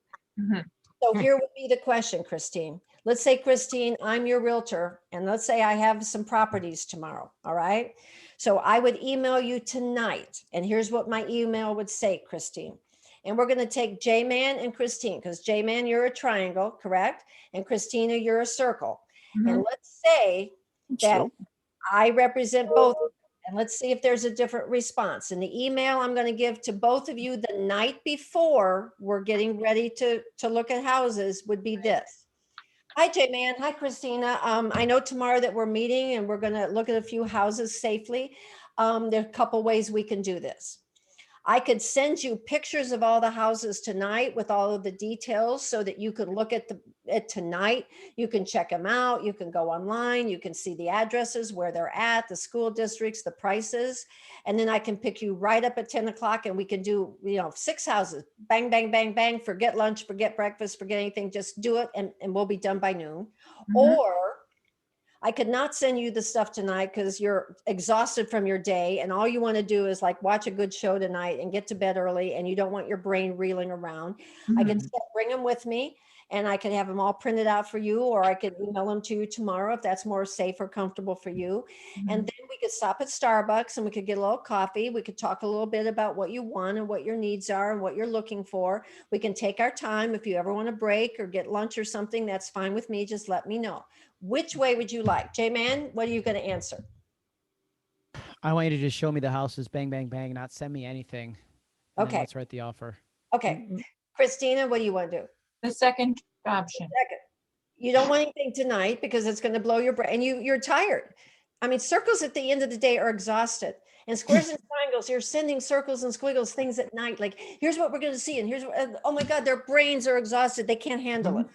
So here would be the question, Christine. Let's say, Christine, I'm your realtor, and let's say I have some properties tomorrow, all right? So I would email you tonight, and here's what my email would say, Christine. And we're gonna take J-Man and Christine, because J-Man, you're a triangle, correct? And Christina, you're a circle. And let's say that I represent both of them, and let's see if there's a different response. And the email I'm going to give to both of you the night before we're getting ready to look at houses would be this. Hi, J-Man. Hi, Christina. I know tomorrow that we're meeting and we're going to look at a few houses safely. There are a couple ways we can do this. I could send you pictures of all the houses tonight with all of the details so that you can look at it tonight. You can check them out. You can go online. You can see the addresses, where they're at, the school districts, the prices. And then I can pick you right up at 10 o'clock and we can do, 6 houses. Bang, bang, bang, bang. Forget lunch, forget breakfast, forget anything. Just do it and we'll be done by noon. Or I could not send you the stuff tonight because you're exhausted from your day and all you want to do is like watch a good show tonight and get to bed early and you don't want your brain reeling around. I could bring them with me and I could have them all printed out for you, or I could email them to you tomorrow if that's more safe or comfortable for you. And then we could stop at Starbucks and we could get a little coffee. We could talk a little bit about what you want and what your needs are and what you're looking for. We can take our time. If you ever want to break or get lunch or something, that's fine with me. Just let me know. Which way would you like? J-Man, what are you going to answer? I want you to just show me the houses, bang, bang, bang, not send me anything. And then Okay. let's write the offer. Okay. Christina, what do you want to do? The second option. Second. You don't want anything tonight because it's going to blow your brain and you're tired. I mean, circles at the end of the day are exhausted. And squares and triangles, you're sending circles and squiggles things at night. Like, here's what we're going to see. And here's what, oh my God, their brains are exhausted. They can't handle it.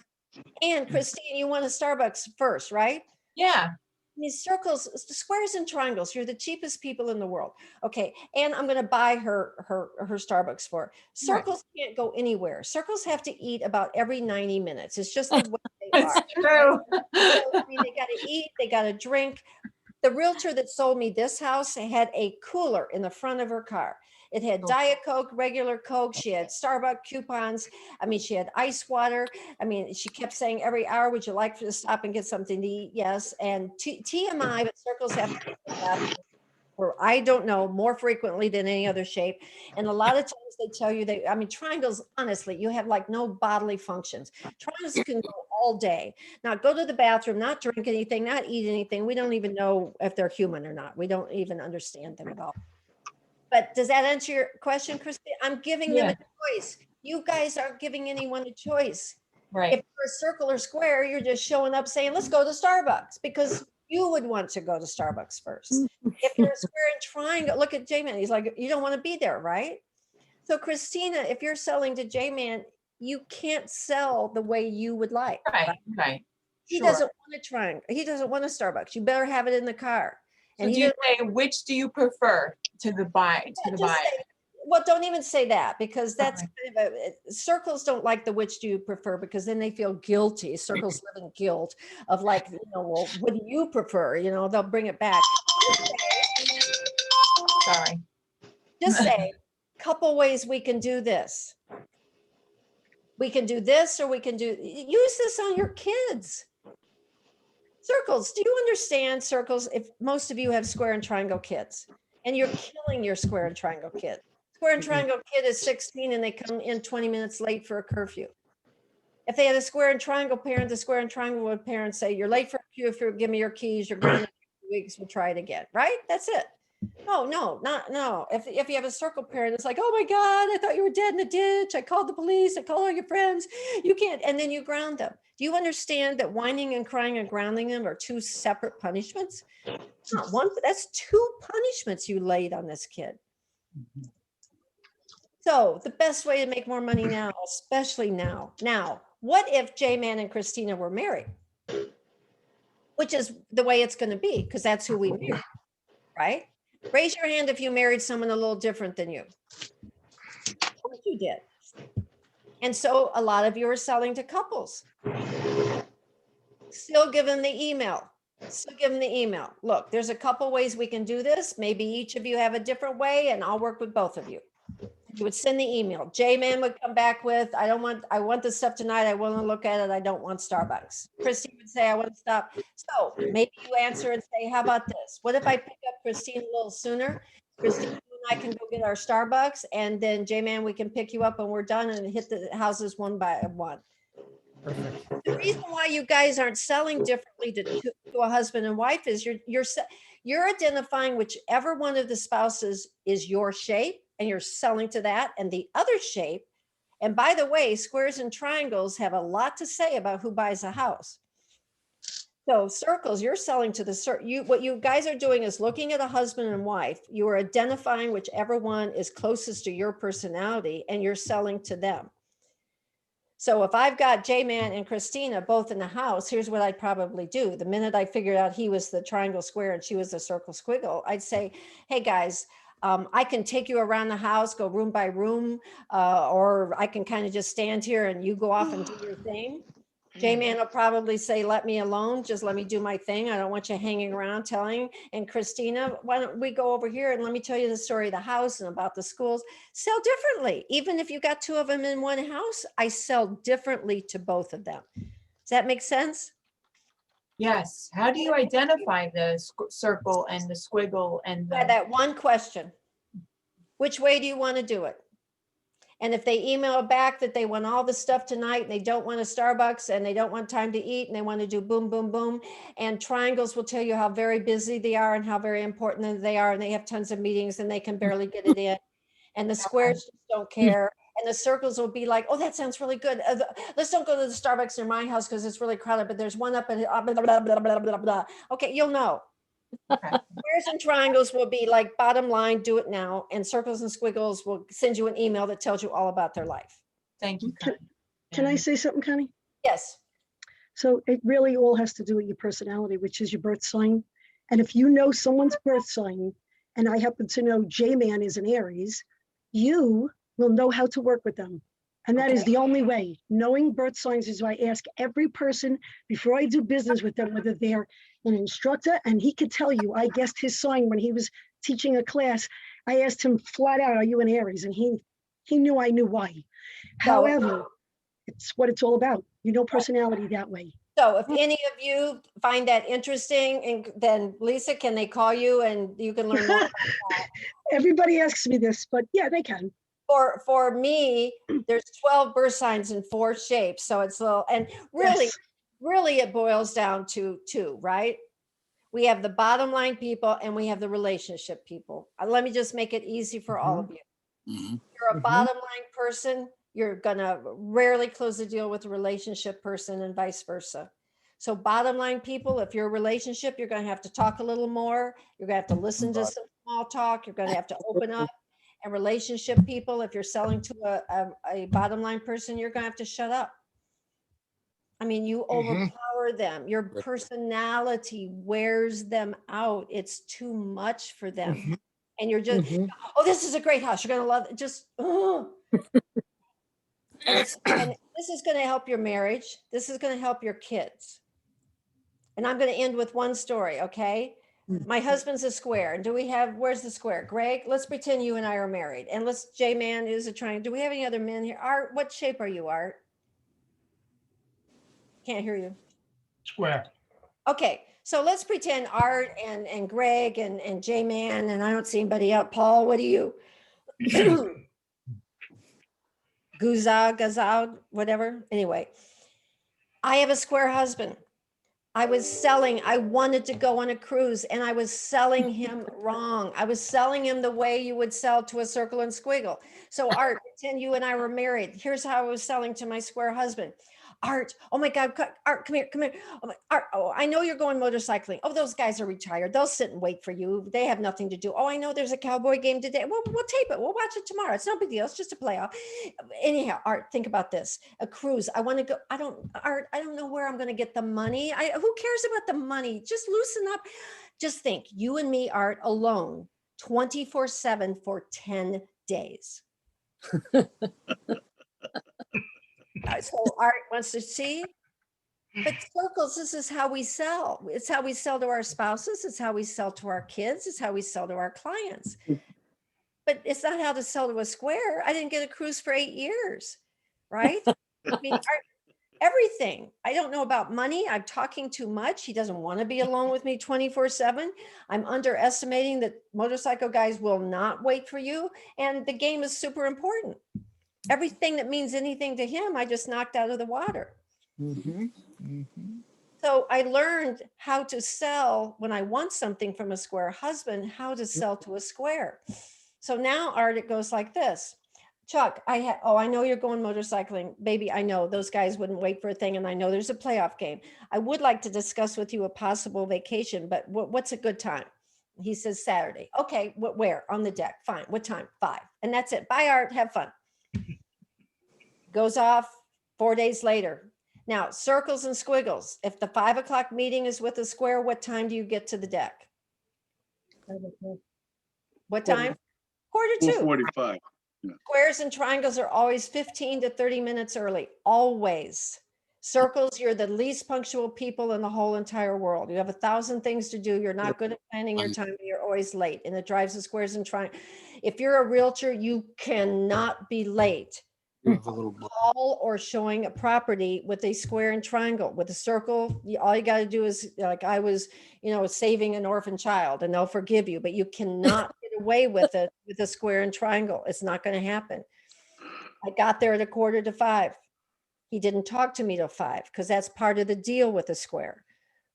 And Christine, you want a Starbucks first, right? Yeah. These circles, squares and triangles, you're the cheapest people in the world. Okay. And I'm going to buy her Starbucks for her. Circles can't go anywhere. Circles have to eat about every 90 minutes. It's just the way they are. It's true. I mean, they got to eat, they got to drink. The realtor that sold me this house had a cooler in the front of her car. It had Diet Coke, regular Coke. She had Starbucks coupons. I mean, she had ice water. I mean, she kept saying every hour, would you like to stop and get something to eat? Yes. And TMI, but circles have to be or I don't know, more frequently than any other shape. And a lot of times they tell you I mean, triangles, honestly, you have like no bodily functions. Triangles can go all day. Now go to the bathroom, not drink anything, not eat anything. We don't even know if they're human or not. We don't even understand them at all. But does that answer your question, Christine? I'm giving them a choice. You guys aren't giving anyone a choice. Right. If you're a circle or square, you're just showing up saying, let's go to Starbucks because you would want to go to Starbucks first. If you're a square and triangle, look at J-Man. He's like, you don't want to be there, right? So Christina, if you're selling to J-Man, you can't sell the way you would like. Right. He doesn't want a triangle. He doesn't want a Starbucks. You better have it in the car. So do you say, which do you prefer to the buyer? Well, don't even say that because that's kind of circles don't like the which do you prefer because then they feel guilty. Circles live in guilt of like, well, what do you prefer? They'll bring it back. Sorry. Just say, couple ways we can do this. We can do this or use this on your kids. Circles, do you understand circles? If most of you have square and triangle kids and you're killing your square and triangle kid. Square and triangle kid is 16 and they come in 20 minutes late for a curfew. If they had a square and triangle parent, the square and triangle parent say, you're late for a curfew, give me your keys, you're going in 2 weeks, we'll try it again, right? That's it. No. If you have a circle parent, it's like, oh my God, I thought you were dead in the ditch. I called the police, I called all your friends. You can't, and then you ground them. Do you understand that whining and crying and grounding them are two separate punishments? Not one, but that's two punishments you laid on this kid. So the best way to make more money now, especially now. Now, what if J-Man and Christina were married? Which is the way it's going to be, because that's who we marry, right? Raise your hand if you married someone a little different than you. What you did. And so a lot of you are selling to couples. Still give them the email. Look, there's a couple ways we can do this. Maybe each of you have a different way and I'll work with both of you. You would send the email. J-Man would come back with, I want this stuff tonight. I want to look at it. I don't want Starbucks. Christine would say, I want to stop. So maybe you answer and say, how about this? What if I pick up Christine a little sooner? Christine and I can go get our Starbucks and then J-Man, we can pick you up when we're done and hit the houses one by one. Perfect. The reason why you guys aren't selling differently to a husband and wife is you're identifying whichever one of the spouses is your shape and you're selling to that and the other shape. And by the way, squares and triangles have a lot to say about who buys a house. So circles, you're selling to what you guys are doing is looking at a husband and wife. You are identifying whichever one is closest to your personality and you're selling to them. So if I've got J-Man and Christina both in the house, here's what I'd probably do. The minute I figured out he was the triangle square and she was the circle squiggle, I'd say, hey guys, I can take you around the house, go room by room, or I can kind of just stand here and you go off and do your thing. J-Man will probably say, let me alone, just let me do my thing. I don't want you hanging around telling. And Christina, why don't we go over here and let me tell you the story of the house and about the schools. Sell differently. Even if you got two of them in one house, I sell differently to both of them. Does that make sense? Yes. How do you identify the circle and the squiggle and Yeah, the, that one question. Which way do you want to do it? And if they email back that they want all the stuff tonight and they don't want a Starbucks and they don't want time to eat and they want to do boom, boom, boom. And triangles will tell you how very busy they are and how very important they are. And they have tons of meetings and they can barely get it in. And the squares just don't care. And the circles will be like, oh, that sounds really good. Let's don't go to the Starbucks near my house because it's really crowded, but there's one up in blah, blah, blah, blah, blah, blah, blah. Okay, you'll know. Squares and triangles will be like, bottom line, do it now. And circles and squiggles will send you an email that tells you all about their life. thank you. Can I say something, Connie? Yes. So it really all has to do with your personality, which is your birth sign. And if you know someone's birth sign, and I happen to know J-Man is an Aries, you will know how to work with them. And that is the only way. Knowing birth signs is why I ask every person before I do business with them, whether they're an instructor, and he could tell you, I guessed his sign when he was teaching a class. I asked him flat out, are you an Aries? And he knew I knew why. However, it's what it's all about. You know personality that way. So if any of you find that interesting, and then Lisa, can they call you and you can learn more about that? Everybody asks me this, but yeah, they can. For me, there's 12 birth signs in 4 shapes. So it's a little, and really, really it boils down to 2, right? We have the bottom line people and we have the relationship people. Let me just make it easy for all of you. You're a bottom line person, you're gonna rarely close a deal with a relationship person and vice versa. So bottom line people, if you're a relationship, you're gonna have to talk a little more. You're gonna have to listen to some small talk. You're gonna have to open up. And relationship people, if you're selling to a bottom line person, you're gonna have to shut up. I mean, you overpower them. Your personality wears them out. It's too much for them. And you're just, oh, this is a great house. You're gonna love it. Just, oh. And this is gonna help your marriage. This is gonna help your kids. And I'm gonna end with one story, okay? My husband's a square. And do we have, where's the square? Greg, let's pretend you and I are married. And let's, J-Man is a triangle. Do we have any other men here? Art, what shape are you, Art? Can't hear you. Square. Okay, so let's pretend Art and Greg and J-Man, and I don't see anybody out. Paul, what are you? Gazag, whatever. Anyway, I have a square husband. I wanted to go on a cruise and I was selling him wrong. I was selling him the way you would sell to a circle and squiggle. So Art, pretend you and I were married. Here's how I was selling to my square husband. Art, oh my God, Art, come here. Oh my, Art, oh, I know you're going motorcycling. Oh, those guys are retired. They'll sit and wait for you. They have nothing to do. Oh, I know there's a cowboy game today. Well, we'll tape it. We'll watch it tomorrow. It's no big deal. It's just a playoff. Anyhow, Art, think about this. A cruise. I want to go. Art, I don't know where I'm going to get the money. Who cares about the money? Just loosen up. Just think, you and me, Art, alone, 24/7 for 10 days. So Art wants to see, but circles, this is how we sell. It's how we sell to our spouses. It's how we sell to our kids. It's how we sell to our clients. But it's not how to sell to a square. I didn't get a cruise for 8 years, right? I mean, everything. I don't know about money. I'm talking too much. He doesn't want to be alone with me 24/7. I'm underestimating that motorcycle guys will not wait for you. And the game is super important. Everything that means anything to him, I just knocked out of the water. So I learned how to sell when I want something from a square husband, how to sell to a square. So now, Art, it goes like this. Chuck, I know you're going motorcycling. Baby, I know those guys wouldn't wait for a thing. And I know there's a playoff game. I would like to discuss with you a possible vacation, but what's a good time? He says Saturday. Okay, where? On the deck. Fine. What time? 5. And that's it. Bye, Art. Have fun. Goes off 4 days later. Now, circles and squiggles. If the 5 o'clock meeting is with a square, what time do you get to the deck? What time? 1:45. 4:45. Squares and triangles are always 15 to 30 minutes early, always. Circles, you're the least punctual people in the whole entire world. You have 1,000 things to do. You're not good at planning your time. You're always late, and it drives the squares and triangles. If you're a realtor, you cannot be late. Call or showing a property with a square and triangle. With a circle, all you got to do is, like I was, saving an orphan child, and they'll forgive you, but you cannot get away with it with a square and triangle. It's not going to happen. I got there at 4:45. He didn't talk to me till 5 because that's part of the deal with a square.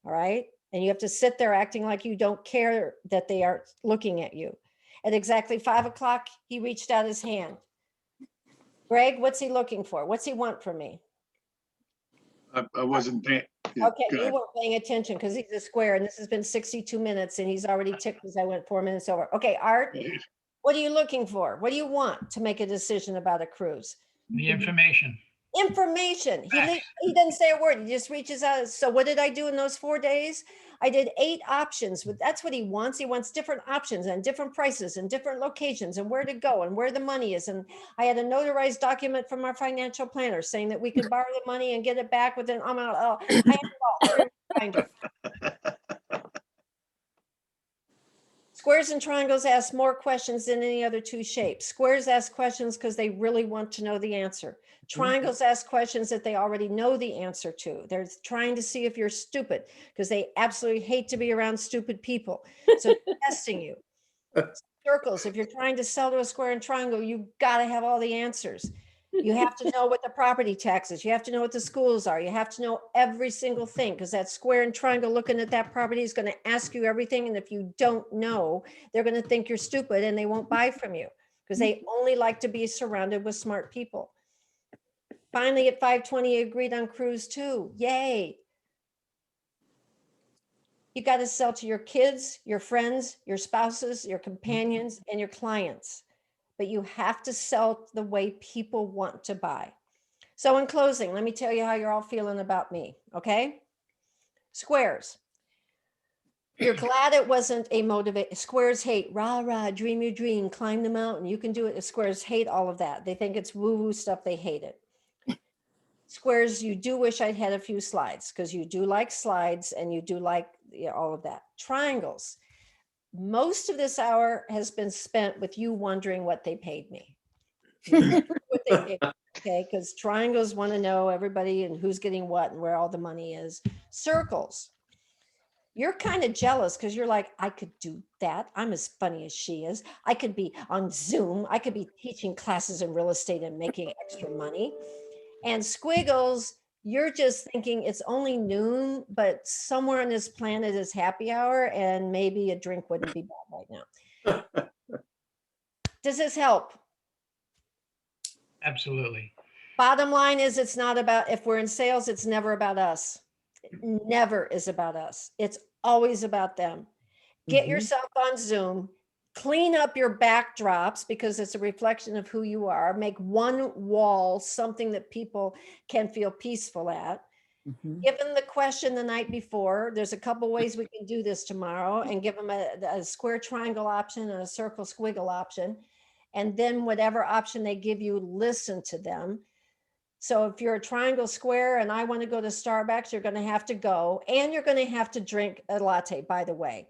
All right. And you have to sit there acting like you don't care that they are looking at you. At exactly 5 o'clock, he reached out his hand. Greg, what's he looking for? What's he want from me? I wasn't paying. Yeah, Okay, go you ahead. weren't paying attention because he's a square, and this has been 62 minutes and he's already ticked because I went 4 minutes over. Okay, Art, what are you looking for? What do you want to make a decision about a cruise? The information. Information. He doesn't say a word. He just reaches out. So what did I do in those 4 days? I did 8 options. That's what he wants. He wants different options and different prices and different locations and where to go and where the money is. And I had a notarized document from our financial planner saying that we could borrow the money and get it back within. I had it all. Here, find it. Squares and triangles ask more questions than any other 2 shapes. Squares ask questions because they really want to know the answer. Triangles ask questions that they already know the answer to. They're trying to see if you're stupid because they absolutely hate to be around stupid people. So they're testing you. Circles, if you're trying to sell to a square and triangle, you've got to have all the answers. You have to know what the property tax is. You have to know what the schools are. You have to know every single thing because that square and triangle looking at that property is going to ask you everything. And if you don't know, they're going to think you're stupid and they won't buy from you because they only like to be surrounded with smart people. Finally, at 5:20, agreed on cruise 2. Yay. You got to sell to your kids, your friends, your spouses, your companions, and your clients. But you have to sell the way people want to buy. So in closing, let me tell you how you're all feeling about me, okay? Squares. You're glad it wasn't a motivate. Squares hate, rah, rah, dream your dream, climb the mountain. You can do it. Squares hate all of that. They think it's woo-woo stuff. They hate it. Squares, you do wish I'd had a few slides because you do like slides and you do like all of that. Triangles. Most of this hour has been spent with you wondering what they paid me. What they paid me, okay, because triangles want to know everybody and who's getting what and where all the money is. Circles. You're kind of jealous because you're like, I could do that. I'm as funny as she is. I could be on Zoom. I could be teaching classes in real estate and making extra money. And squiggles, you're just thinking it's only noon, but somewhere on this planet is happy hour and maybe a drink wouldn't be bad right now. Does this help? Absolutely. Bottom line is it's not about, if we're in sales, it's never about us. It never is about us. It's always about them. Get yourself on Zoom, clean up your backdrops because it's a reflection of who you are. Make one wall something that people can feel peaceful at. Give them the question the night before. There's a couple ways we can do this tomorrow, and give them a square triangle option and a circle squiggle option. And then whatever option they give you, listen to them. So if you're a triangle square and I want to go to Starbucks, you're going to have to go, and you're going to have to drink a latte, by the way.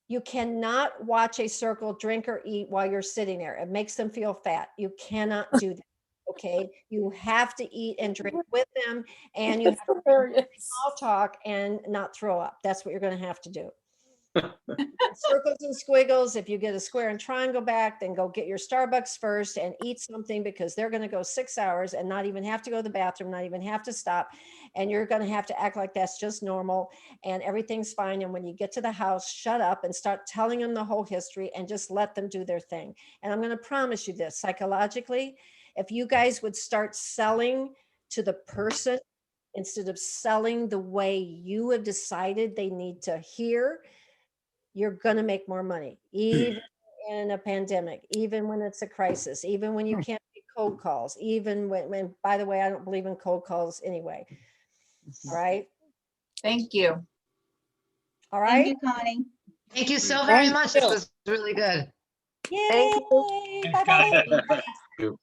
You cannot watch a circle drink or eat while you're sitting there. It makes them feel fat. You cannot do that. Okay. You have to eat and drink with them, and you have to small talk and not throw up. That's what you're going to have to do. Circles and squiggles. If you get a square and triangle back, then go get your Starbucks first and eat something because they're going to go 6 hours and not even have to go to the bathroom, not even have to stop. And you're going to have to act like that's just normal and everything's fine. And when you get to the house, shut up and start telling them the whole history and just let them do their thing. And I'm going to promise you this, psychologically, if you guys would start selling to the person instead of selling the way you have decided they need to hear, you're going to make more money, even in a pandemic, even when it's a crisis, even when you can't make cold calls, even when, by the way, I don't believe in cold calls anyway. All right. Thank you. All right. Thank you, Connie. Thank you so very much. This was really good. Yay. Bye-bye.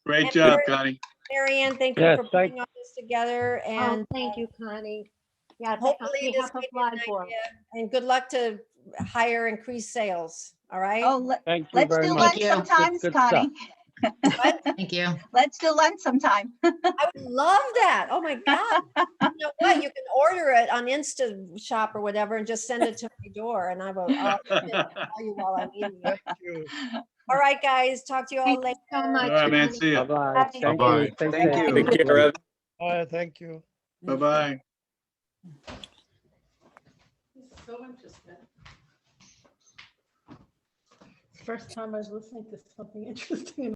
Great job, Connie. Marianne, thank you Yes, for putting all this together, Oh, and thank you, Connie. Yeah, on hopefully this behalf of gave you an LIBOR. idea, and good luck to higher increased sales. All right. Oh, Thank you let's very do much. lunch Thank you. sometimes, Good Connie. What? Thank you. Let's do lunch sometime. I would love that. Oh my God. You know what? You can order it on Insta Shop or whatever and just send it to my door, and I'll call you while I'm eating it. All right, guys. Talk to you all Thank you later. so much. All right, man, Connie. see ya. Bye-bye. Thank Bye-bye. you. Stay Thank safe. you. Take care, Evan. Bye, thank you. Bye-bye. So interesting. First time I was listening to something interesting.